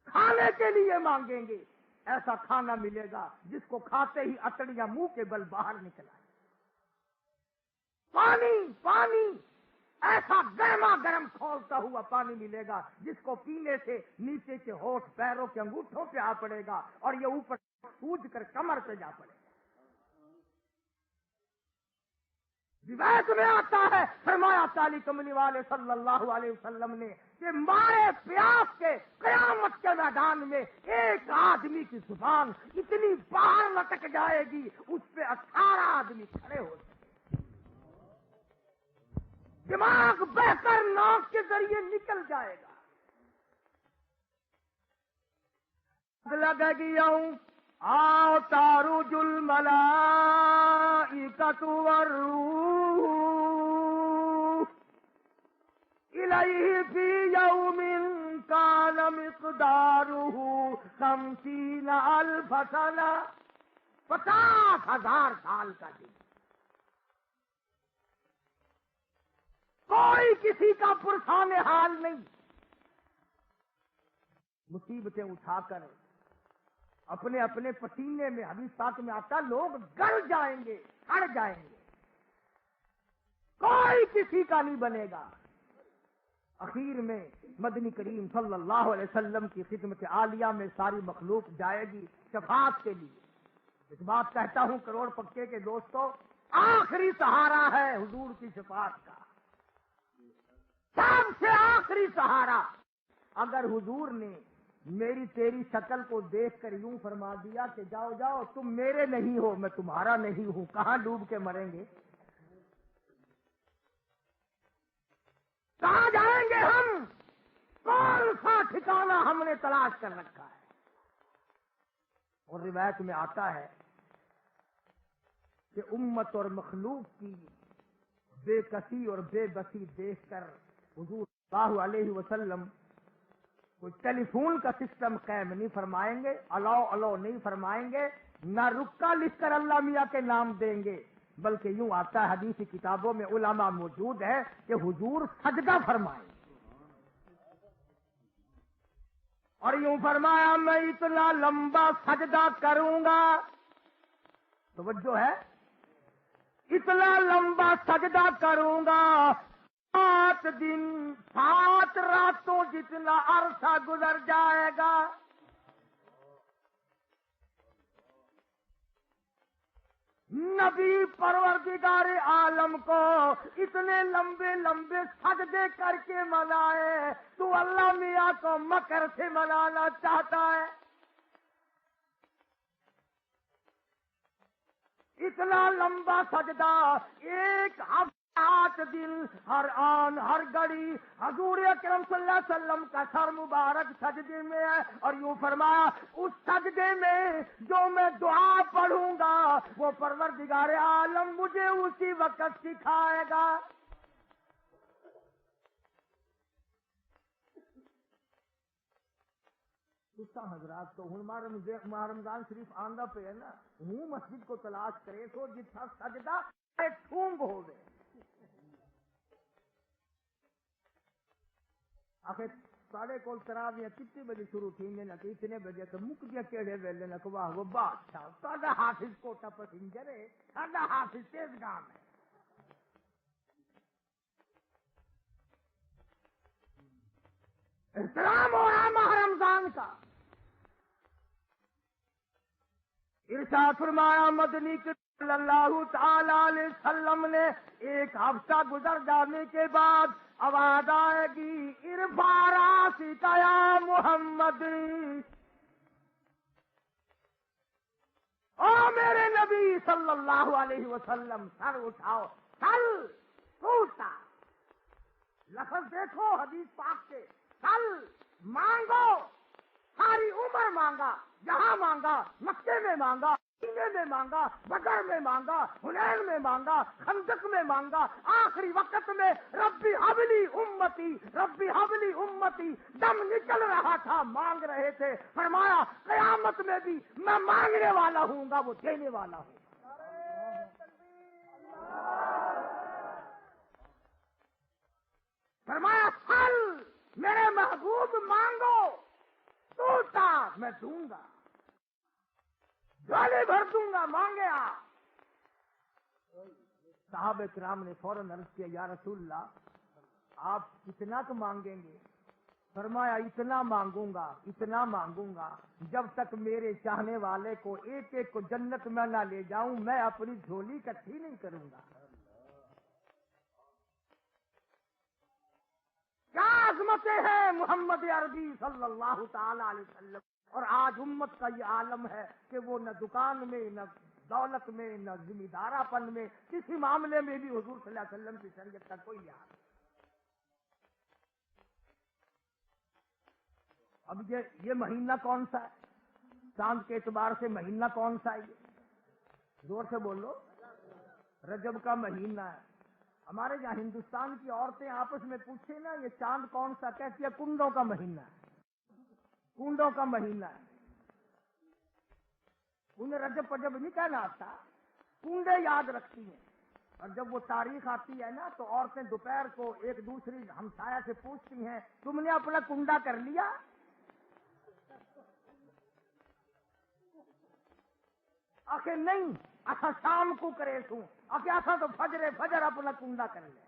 کھانے کے لیے مانگیں گے، ایسا کھانا ملے گا جس کو کھاتے ہی اٹڑیاں منہ کے بل باہر نکل آئے. پانی پانی ایسا گرما گرم کھولتا ہوا پانی ملے گا جس کو پینے سے نیچے کے ہونٹ پیروں کے انگوٹھوں پہ آ پڑے گا اور یہ اوپر سوج کر کمر پہ جا پڑے گا۔ روایت میں آتا ہے فرمایا تعالی کملی والے صلی اللہ علیہ وسلم نے کہ مارے پیاس کے قیامت کے میدان میں ایک آدمی کی زبان اتنی باہر لٹک جائے گی اس پہ 18 آدمی کھڑے ہو جائیں۔ دماغ بہ کر ناک کے ذریعے نکل جائے گا۔ لگے گی آؤ تاروج الملائکۃ والروح الیہ فی یوم کان مقدارہ 50,000 سنہ، 50,000 سال کا دن۔ کوئی کسی کا پرسان حال نہیں، مصیبتیں اٹھا کر اپنے اپنے پسینے میں، حدیث پاک میں آتا لوگ گل جائیں گے، سڑ جائیں گے، کوئی کسی کا نہیں بنے گا۔ اخیر میں مدنی کریم صلی اللہ علیہ وسلم کی خدمت عالیہ میں ساری مخلوق جائے گی شفاعت کے لیے۔ اس بات کہتا ہوں کروڑ پکے کے دوستوں، آخری سہارا ہے حضور کی شفاعت کا، سب سے آخری سہارا۔ اگر حضور نے میری تیری شکل کو دیکھ کر یوں فرما دیا کہ جاؤ جاؤ تم میرے نہیں ہو میں تمہارا نہیں ہوں، کہاں ڈوب کے مریں گے، کہاں جائیں گے ہم، کون سا ٹھکانہ ہم نے تلاش کر رکھا ہے۔ اور روایت میں آتا ہے کہ امت اور مخلوق کی بے کسی اور بے بسی دیکھ کر حضور صلی اللہ علیہ وسلم کوئی ٹیلی فون کا سسٹم قائم نہیں فرمائیں گے، الاؤ نہیں فرمائیں گے، نہ رکا لکھ کر اللہ میاں کے نام دیں گے، بلکہ یوں آتا ہے حدیثی کتابوں میں علماء موجود ہے کہ حضور سجدہ فرمائیں گے، اور یوں فرمایا میں اتنا لمبا سجدہ کروں گا، توجہ ہے، اتنا لمبا سجدہ کروں گا 7 دن 7 راتوں جتنا عرصہ گزر جائے گا۔ نبی پروردگار عالم کو اتنے لمبے لمبے سجدے کر کے منائے، تو اللہ میاں کو مکر سے منانا چاہتا ہے؟ اتنا لمبا سجدہ، ایک ہفتہ 8 دن، ہر آن ہر گھڑی حضور اکرم صلی اللہ علیہ وسلم کا سر مبارک سجدے میں ہے، اور یوں فرمایا اس سجدے میں جو میں دعا پڑھوں گا وہ پروردگار عالم مجھے اسی وقت سکھائے گا۔ حضرات تو ہوں رمضان شریف آندہ پہ ہے نا، ہوں مسجد کو تلاش کرے تو جتنا سجدہ ٹھونگ ہو گئے۔ آخر ساڑھے کول تراویاں کتنے بجے شروع تھی نہ کہ اتنے بجے تو مک دیا کیڑے ویلے نہ کہ واہ وہ بادشاہ ساڈا حافظ کوٹا پسنجر ہے، ساڈا حافظ تیز گام ہے۔ احترام ہو رہا ماہ رمضان کا۔ ارشاد فرمایا مدنی صلی اللہ تعالی علیہ وسلم نے ایک ہفتہ گزر جانے کے بعد آواز آئے گی ارفع راسک یا محمد، او میرے نبی صلی اللہ علیہ وسلم سر اٹھاؤ، سل ٹوٹا، لفظ دیکھو حدیث پاک سے، سل مانگو، ساری عمر مانگا، یہاں مانگا، مکے میں مانگا، مدینے میں مانگا، بدر میں مانگا، حنین میں مانگا، خندق میں مانگا، آخری وقت میں ربی حبلی امتی، ربی حبلی امتی، دم نکل رہا تھا، مانگ رہے تھے، فرمایا قیامت میں بھی میں مانگنے والا ہوں گا، وہ دینے والا ہوں۔ فرمایا پھل میرے محبوب مانگو، ٹوٹا میں دوں گا، جھولی بھر دوں گا، مانگے آپ۔ صحابہ کرام نے فوراً عرض کیا یا رسول اللہ آپ کتنا تو مانگیں گے؟ فرمایا اتنا مانگوں گا جب تک میرے چاہنے والے کو ایک ایک کو جنت میں نہ لے جاؤں میں اپنی جھولی اکٹھی نہیں کروں گا۔ کیا عظمتیں ہیں محمد عربی صلی اللہ تعالی علیہ وسلم، اور آج امت کا یہ عالم ہے کہ وہ نہ دکان میں نہ دولت میں نہ ذمہ دارا پن میں کسی معاملے میں بھی حضور صلی اللہ علیہ وسلم کی شریعت کا کوئی لحاظ نہیں۔ اب یہ مہینہ کون سا ہے؟ چاند کے اعتبار سے مہینہ کون سا ہے؟ یہ زور سے بولو، رجب کا مہینہ ہے۔ ہمارے یہاں ہندوستان کی عورتیں آپس میں پوچھے نا یہ چاند کون سا، کہتی ہے کنڈوں کا مہینہ ہے، کنڈوں کا مہینہ ہے۔ انہیں رجب پجب نہیں کہنا آتا، کنڈے یاد رکھتی ہیں، اور جب وہ تاریخ آتی ہے نا تو عورتیں دوپہر کو ایک دوسری ہمسایہ سے پوچھتی ہیں تم نے اپنا کنڈا کر لیا؟ آخر نہیں، اصا شام کو کرے سوں، آخر ایسا تو فجر اپنا کنڈا کر لے۔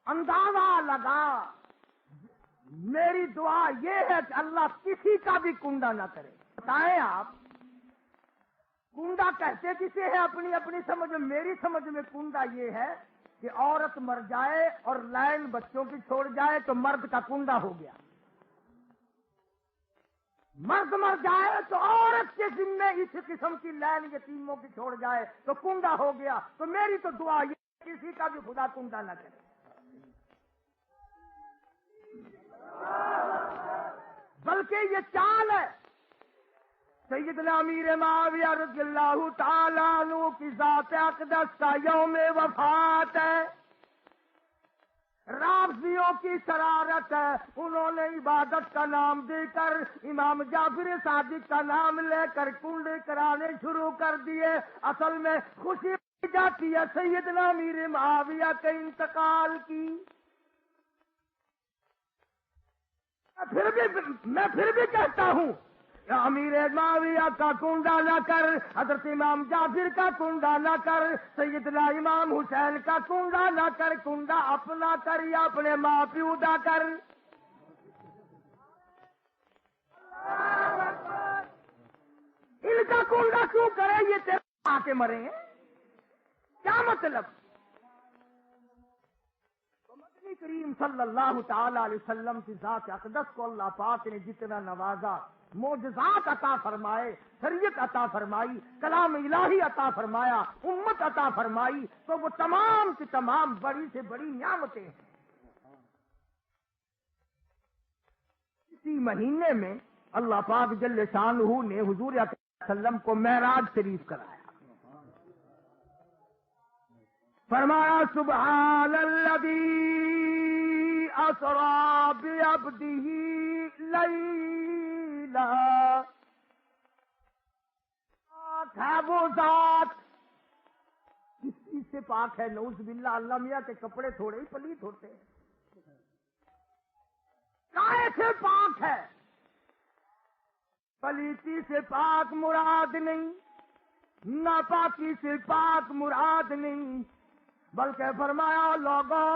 اندازہ لگا، میری دعا یہ ہے کہ اللہ کسی کا بھی کنڈا نہ کرے۔ بتائیں آپ کنڈا کہتے کسے ہیں؟ اپنی اپنی سمجھ میں، میری سمجھ میں کنڈا یہ ہے کہ عورت مر جائے اور لائن بچوں کی چھوڑ جائے تو مرد کا کنڈا ہو گیا، مرد مر جائے تو عورت کے ذمے اس قسم کی لائن یتیموں کی چھوڑ جائے تو کنڈا ہو گیا۔ تو میری تو دعا یہ کسی کا بھی خدا کنڈا نہ کرے۔ بلکہ یہ چال ہے سیدنا امیر معاویہ رضی اللہ تعالیٰ عنہ کی ذات اقدس کا یوم وفات ہے، رافضیوں کی شرارت ہے، انہوں نے عبادت کا نام دے کر امام جعفر صادق کا نام لے کر کنڈے کرانے شروع کر دیے۔ اصل میں خوشی جاتی ہے سیدنا امیر معاویہ کے انتقال کی۔ میں پھر بھی کہتا ہوں امیر معاویہ کا کنڈا نہ کر، حضرت امام جعفر کا کنڈا نہ کر، سیدنا امام حسین کا کنڈا نہ کر، کنڈا اپنا کر یا اپنے ماں پیو دا کر۔ ان کا کنڈا کیوں کرے؟ یہ تیرے آ کے مرے ہیں، کیا مطلب؟ نبی کریم صلی اللہ تعالی علیہ وسلم کی ذات اقدس کو اللہ پاک نے جتنا نوازا، معجزات عطا فرمائے، شریعت عطا فرمائی، کلام الہی عطا فرمایا، امت عطا فرمائی، تو وہ تمام کی تمام بڑی سے بڑی نعمتیں ہیں۔ اسی مہینے میں اللہ پاک جل شانہ نے حضور اکرم صلی اللہ علیہ وسلم کو معراج شریف کرایا۔ فرمایا سبحان الذی اسری بعبدہ لیلا، پاک ہے وہ ذات، کس چیز سے پاک ہے؟ نعوذ باللہ، اللہ میاں کے کپڑے تھوڑے ہی پلیت ہوتے ہیں، کائے سے پاک ہے؟ پلیتی سے پاک مراد نہیں، ناپاکی سے پاک مراد نہیں، بلکہ فرمایا لوگوں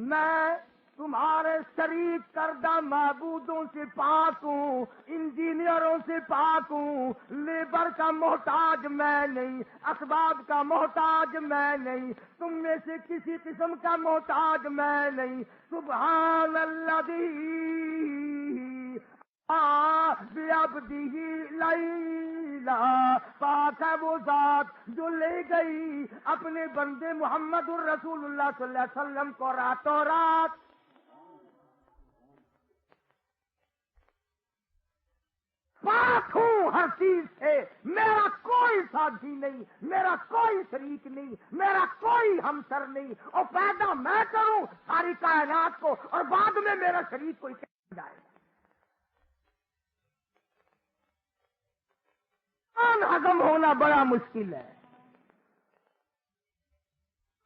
میں تمہارے شریک کردہ معبودوں سے پاک ہوں، انجینئروں سے پاک ہوں، لیبر کا محتاج میں نہیں، اسباب کا محتاج میں نہیں، تم میں سے کسی قسم کا محتاج میں نہیں۔ سبحان الذی بعبدہ لیلا، پاک ہے وہ ذات جو لے گئی اپنے بندے محمد الرسول اللہ صلی اللہ علیہ وسلم کو راتوں رات۔ پاک ہوں ہر چیز سے، میرا کوئی ساتھی نہیں، میرا کوئی شریک نہیں، میرا کوئی ہمسر نہیں، اور پیدا میں کروں ساری کائنات کو اور بعد میں میرا شریک کوئی کہہ جائے گا۔ قرآن ہضم ہونا بڑا مشکل ہے،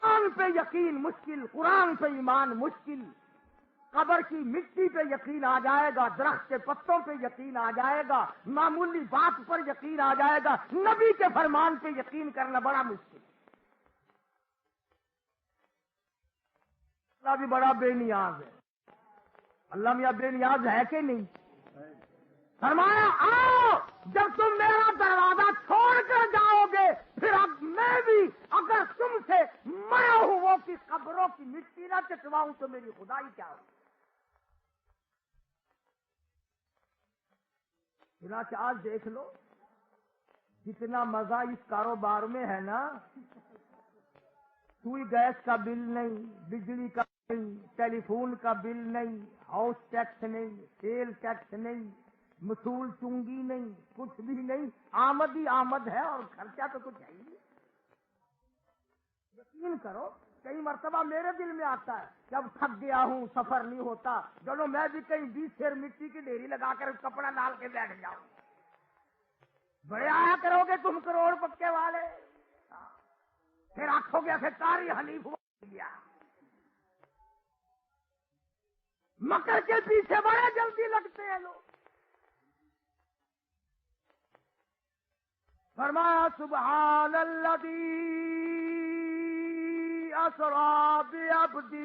قرآن پہ یقین مشکل، قرآن پہ ایمان مشکل، قبر کی مٹی پہ یقین آ جائے گا، درخت کے پتوں پہ یقین آ جائے گا، معمولی بات پر یقین آ جائے گا، نبی کے فرمان پہ یقین کرنا بڑا مشکل ہے۔ اللہ بھی بڑا بے نیاز ہے۔ اللہ میاں بے نیاز ہے کہ نہیں؟ فرمایا آؤ، جب تم میرا دروازہ چھوڑ کر جاؤ گے پھر اب میں بھی اگر تم سے مرا ہوا کی قبروں کی مٹی نہ چٹواؤں تو میری خدائی کیا ہو؟ چنانچہ آج دیکھ لو جتنا مزہ اس کاروبار میں ہے نا، سوئی گیس کا بل نہیں، بجلی کا نہیں، ٹیلی فون کا بل نہیں، ہاؤس ٹیکس نہیں، سیل ٹیکس نہیں، مصول چنگی نہیں، کچھ بھی نہیں، آمد ہی آمد ہے اور خرچہ تو کچھ ہے ہی نہیں۔ یقین کرو کئی مرتبہ میرے دل میں آتا ہے جب تھک گیا ہوں، سفر نہیں ہوتا، چلو میں بھی کہیں 20 سیر مٹی کی ڈھیری لگا کر کپڑا ڈال کے بیٹھ جاؤں۔ بڑے آیا کرو گے تم کروڑ پکے والے، پھر آنکھوں گے پھر کاری حنیف ہو گیا۔ مکر کے پیچھے بڑے جلدی لگتے ہیں لوگ۔ فرمایا سبحان الذی اسری بعبدہ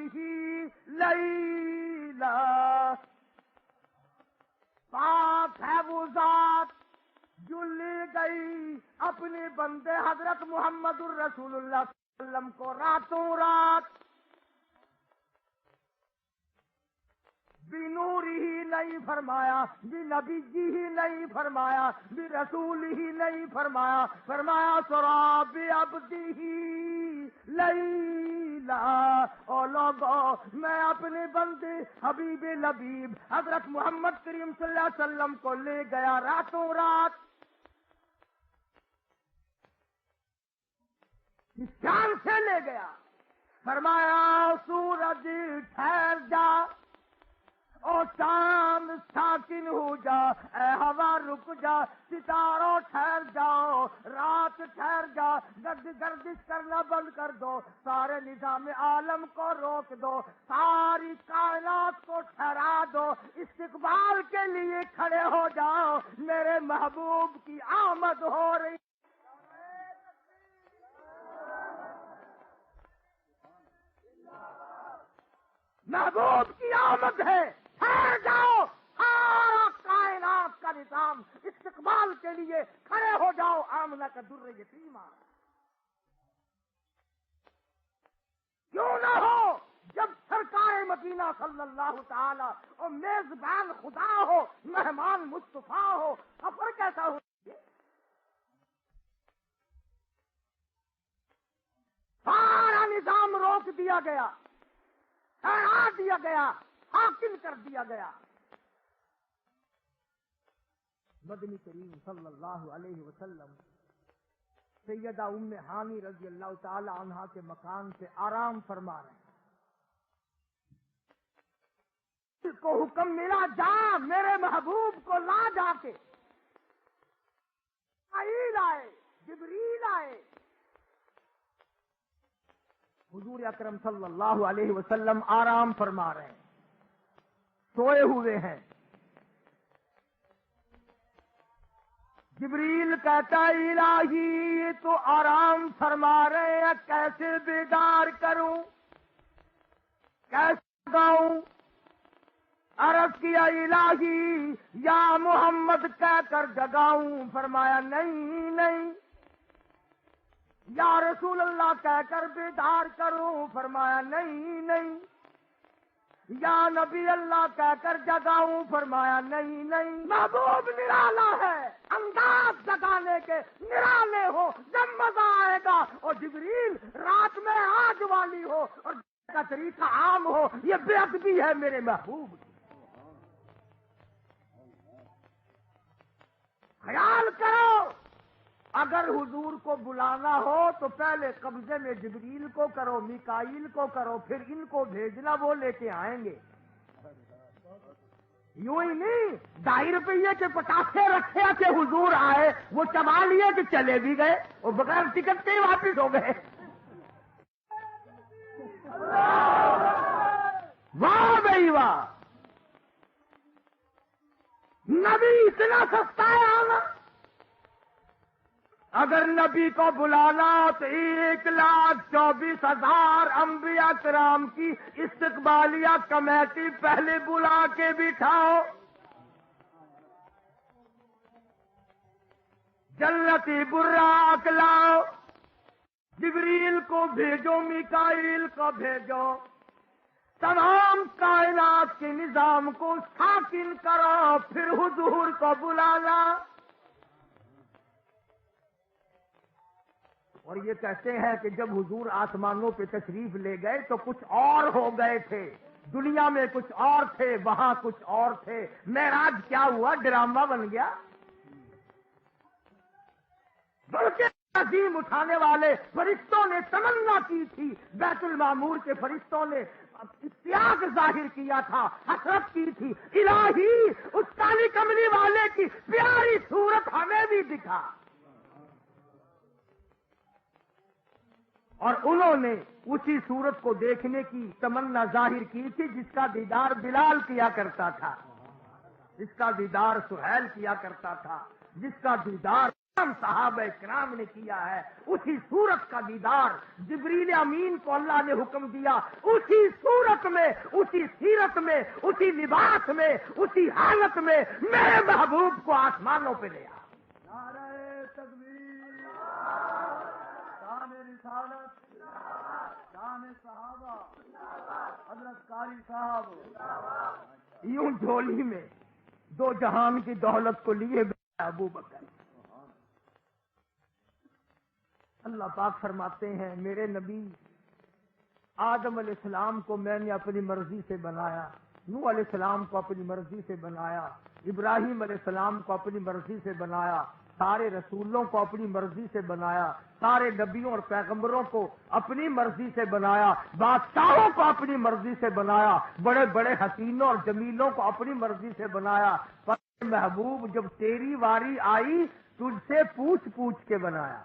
لیلا، پاک ہے وہ ذات جو لے گئی اپنے بندے حضرت محمد الرسول اللہ صلی اللہ علیہ وسلم کو راتوں رات، بنور ہی نہیں فرمایا، بنبی جی ہی نہیں فرمایا، برسول ہی نہیں فرمایا، فرمایا سرا بعبدہ لیلا۔ او لوگو میں اپنے بندے حبیب لبیب حضرت محمد کریم صلی اللہ علیہ وسلم کو لے گیا راتوں رات، اس جان سے لے گیا۔ فرمایا سورج ٹھہر جا، او چاند ساکن ہو جا، اے ہوا رک جا، ستاروں ٹھہر جاؤ، رات ٹھہر جا، گردش کرنا بند کر دو، سارے نظام عالم کو روک دو، ساری کائنات کو ٹھہرا دو، استقبال کے لیے کھڑے ہو جاؤ، میرے محبوب کی آمد ہو رہی۔ محبوب کی آمد ہے، ٹھہر جاؤ، سارا کائنات کا نظام استقبال کے لیے کھڑے ہو جاؤ، آمنہ کا در یتیم آ رہا۔ کیوں نہ ہو جب سرکار مدینہ صلی اللہ تعالی اور میزبان خدا ہو، مہمان مصطفیٰ ہو، سفر کیسا ہو؟ سارا نظام روک دیا گیا، ٹھہرا دیا گیا، حاکم کر دیا گیا۔ مدنی کریم صلی اللہ علیہ وسلم سیدہ ام ہانی رضی اللہ تعالی عنہا کے مکان سے آرام فرما رہے ہیں۔ اس کو حکم ملا جا میرے محبوب کو لا جا کے، آئے جبریل آئے، حضور اکرم صلی اللہ علیہ وسلم آرام فرما رہے ہیں، سوئے ہوئے ہیں۔ جبریل کہتا الہی یہ تو آرام فرما رہے ہیں، کیسے بیدار کروں، کیسے جگاؤں؟ عرض کیا الہی یا محمد کہہ کر جگاؤں؟ فرمایا نہیں، یا رسول اللہ کہہ کر بیدار کروں؟ فرمایا نہیں، یا نبی اللہ کہہ کر جگاؤں؟ فرمایا نہیں۔ محبوب نرالا ہے، انداز جگانے کے نرالے ہو، جب مزہ آئے گا، اور جبریل رات میں آگ والی ہو اور کا طریقہ عام ہو، یہ بے ادبی ہے میرے محبوب کی۔ خیال کرو اگر حضور کو بلانا ہو تو پہلے قبضے میں جبریل کو کرو، میکائیل کو کرو، پھر ان کو بھیجنا، وہ لے کے آئیں گے۔ یوں ہی نہیں 2.5 روپے کے پٹاخے رکھے کہ حضور آئے، وہ چبا لیے کہ چلے بھی گئے، وہ بغیر ٹکٹ کے ہی واپس ہو گئے۔ واہ بھائی واہ، نبی اتنا سستا ہے آنا؟ اگر نبی کو بلانا تو 1,24,000 انبیاء کرام کی استقبالیہ کمیٹی پہلے بلا کے بٹھاؤ، جنتی براق لاؤ، جبریل کو بھیجو، میکائیل کو بھیجو، تمام کائنات کے نظام کو ساکن کرو، پھر حضور کو بلانا۔ اور یہ کہتے ہیں کہ جب حضور آسمانوں پہ تشریف لے گئے تو کچھ اور ہو گئے تھے، دنیا میں کچھ اور تھے، وہاں کچھ اور تھے۔ معراج کیا ہوا؟ ڈرامہ بن گیا۔ بلکہ عظیم اٹھانے والے فرشتوں نے تمنا کی تھی، بیت المعمور کے فرشتوں نے اشتیاق ظاہر کیا تھا، حسرت کی تھی، الہی اس کالی کملی والے کی پیاری صورت ہمیں بھی دکھا۔ اور انہوں نے اسی صورت کو دیکھنے کی تمنا ظاہر کی تھی جس کا دیدار بلال کیا کرتا تھا، جس کا دیدار سہیل کیا کرتا تھا، جس کا دیدار صحابہ کرام نے کیا ہے۔ اسی صورت کا دیدار جبریل امین کو اللہ نے حکم دیا، اسی صورت میں، اسی سیرت میں، اسی لباس میں، اسی حالت میں میرے محبوب کو آسمانوں پہ لے آ۔ نعرہ تکبیر، شان رسالت، شان صحابہ، حضرت قاری صاحب۔ یوں جھولی میں دو جہان کی دولت کو لیے گئے ابو بکر۔ اللہ پاک فرماتے ہیں میرے نبی آدم علیہ السلام کو میں نے اپنی مرضی سے بنایا، نوح علیہ السلام کو اپنی مرضی سے بنایا، ابراہیم علیہ السلام کو اپنی مرضی سے بنایا، سارے رسولوں کو اپنی مرضی سے بنایا، سارے نبیوں اور پیغمبروں کو اپنی مرضی سے بنایا، بادشاہوں کو اپنی مرضی سے بنایا، بڑے بڑے حسینوں اور جمیلوں کو اپنی مرضی سے بنایا، پر محبوب جب تیری واری آئی تجھ سے پوچھ پوچھ کے بنایا۔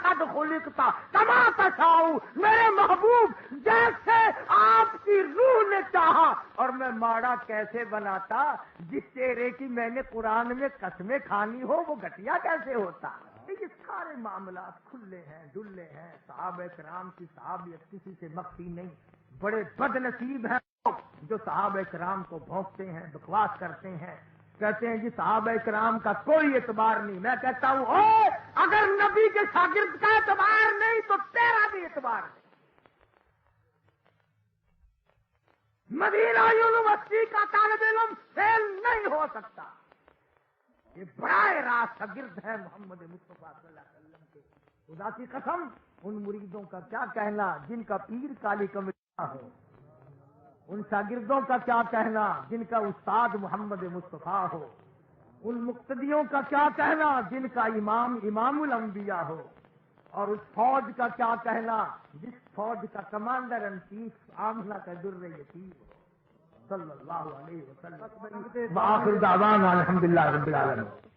قد خلقتا کما تشاء، میرے محبوب جیسے آپ کی روح نے چاہا۔ اور میں ماڑا کیسے بناتا؟ جس چہرے کی میں نے قرآن میں قسمیں کھانی ہو وہ گھٹیا کیسے ہوتا؟ یہ سارے معاملات کھلے ہیں، ڈلے ہیں۔ صحابہ کرام کی صحابیت کسی سے مخفی نہیں۔ بڑے بد نصیب ہیں لوگ جو صحابہ کرام کو بھونکتے ہیں، بکواس کرتے ہیں، کہتے ہیں جی صحابہ کرام کا کوئی اعتبار نہیں۔ میں کہتا ہوں اگر نبی کے شاگرد کا اعتبار نہیں تو تیرا بھی اعتبار نہیں۔ مدینہ یونیورسٹی کا طالب علم فیل نہیں ہو سکتا۔ یہ براہ راست شاگرد ہے محمد مصطفیٰ صلی اللہ علیہ وسلم کے۔ خدا کی قسم ان مریدوں کا کیا کہنا جن کا پیر کالی کملی ہو، ان شاگردوں کا کیا کہنا جن کا استاد محمد مصطفیٰ ہو، ان مقتدیوں کا کیا کہنا جن کا امام الانبیاء ہو، اور اس فوج کا کیا کہنا جس فوج کا کمانڈر ان چیف آمنہ کا در یتیم ہو، صلی اللہ علیہ وسلم۔ وآخر دعوانا الحمدللہ رب العالمین۔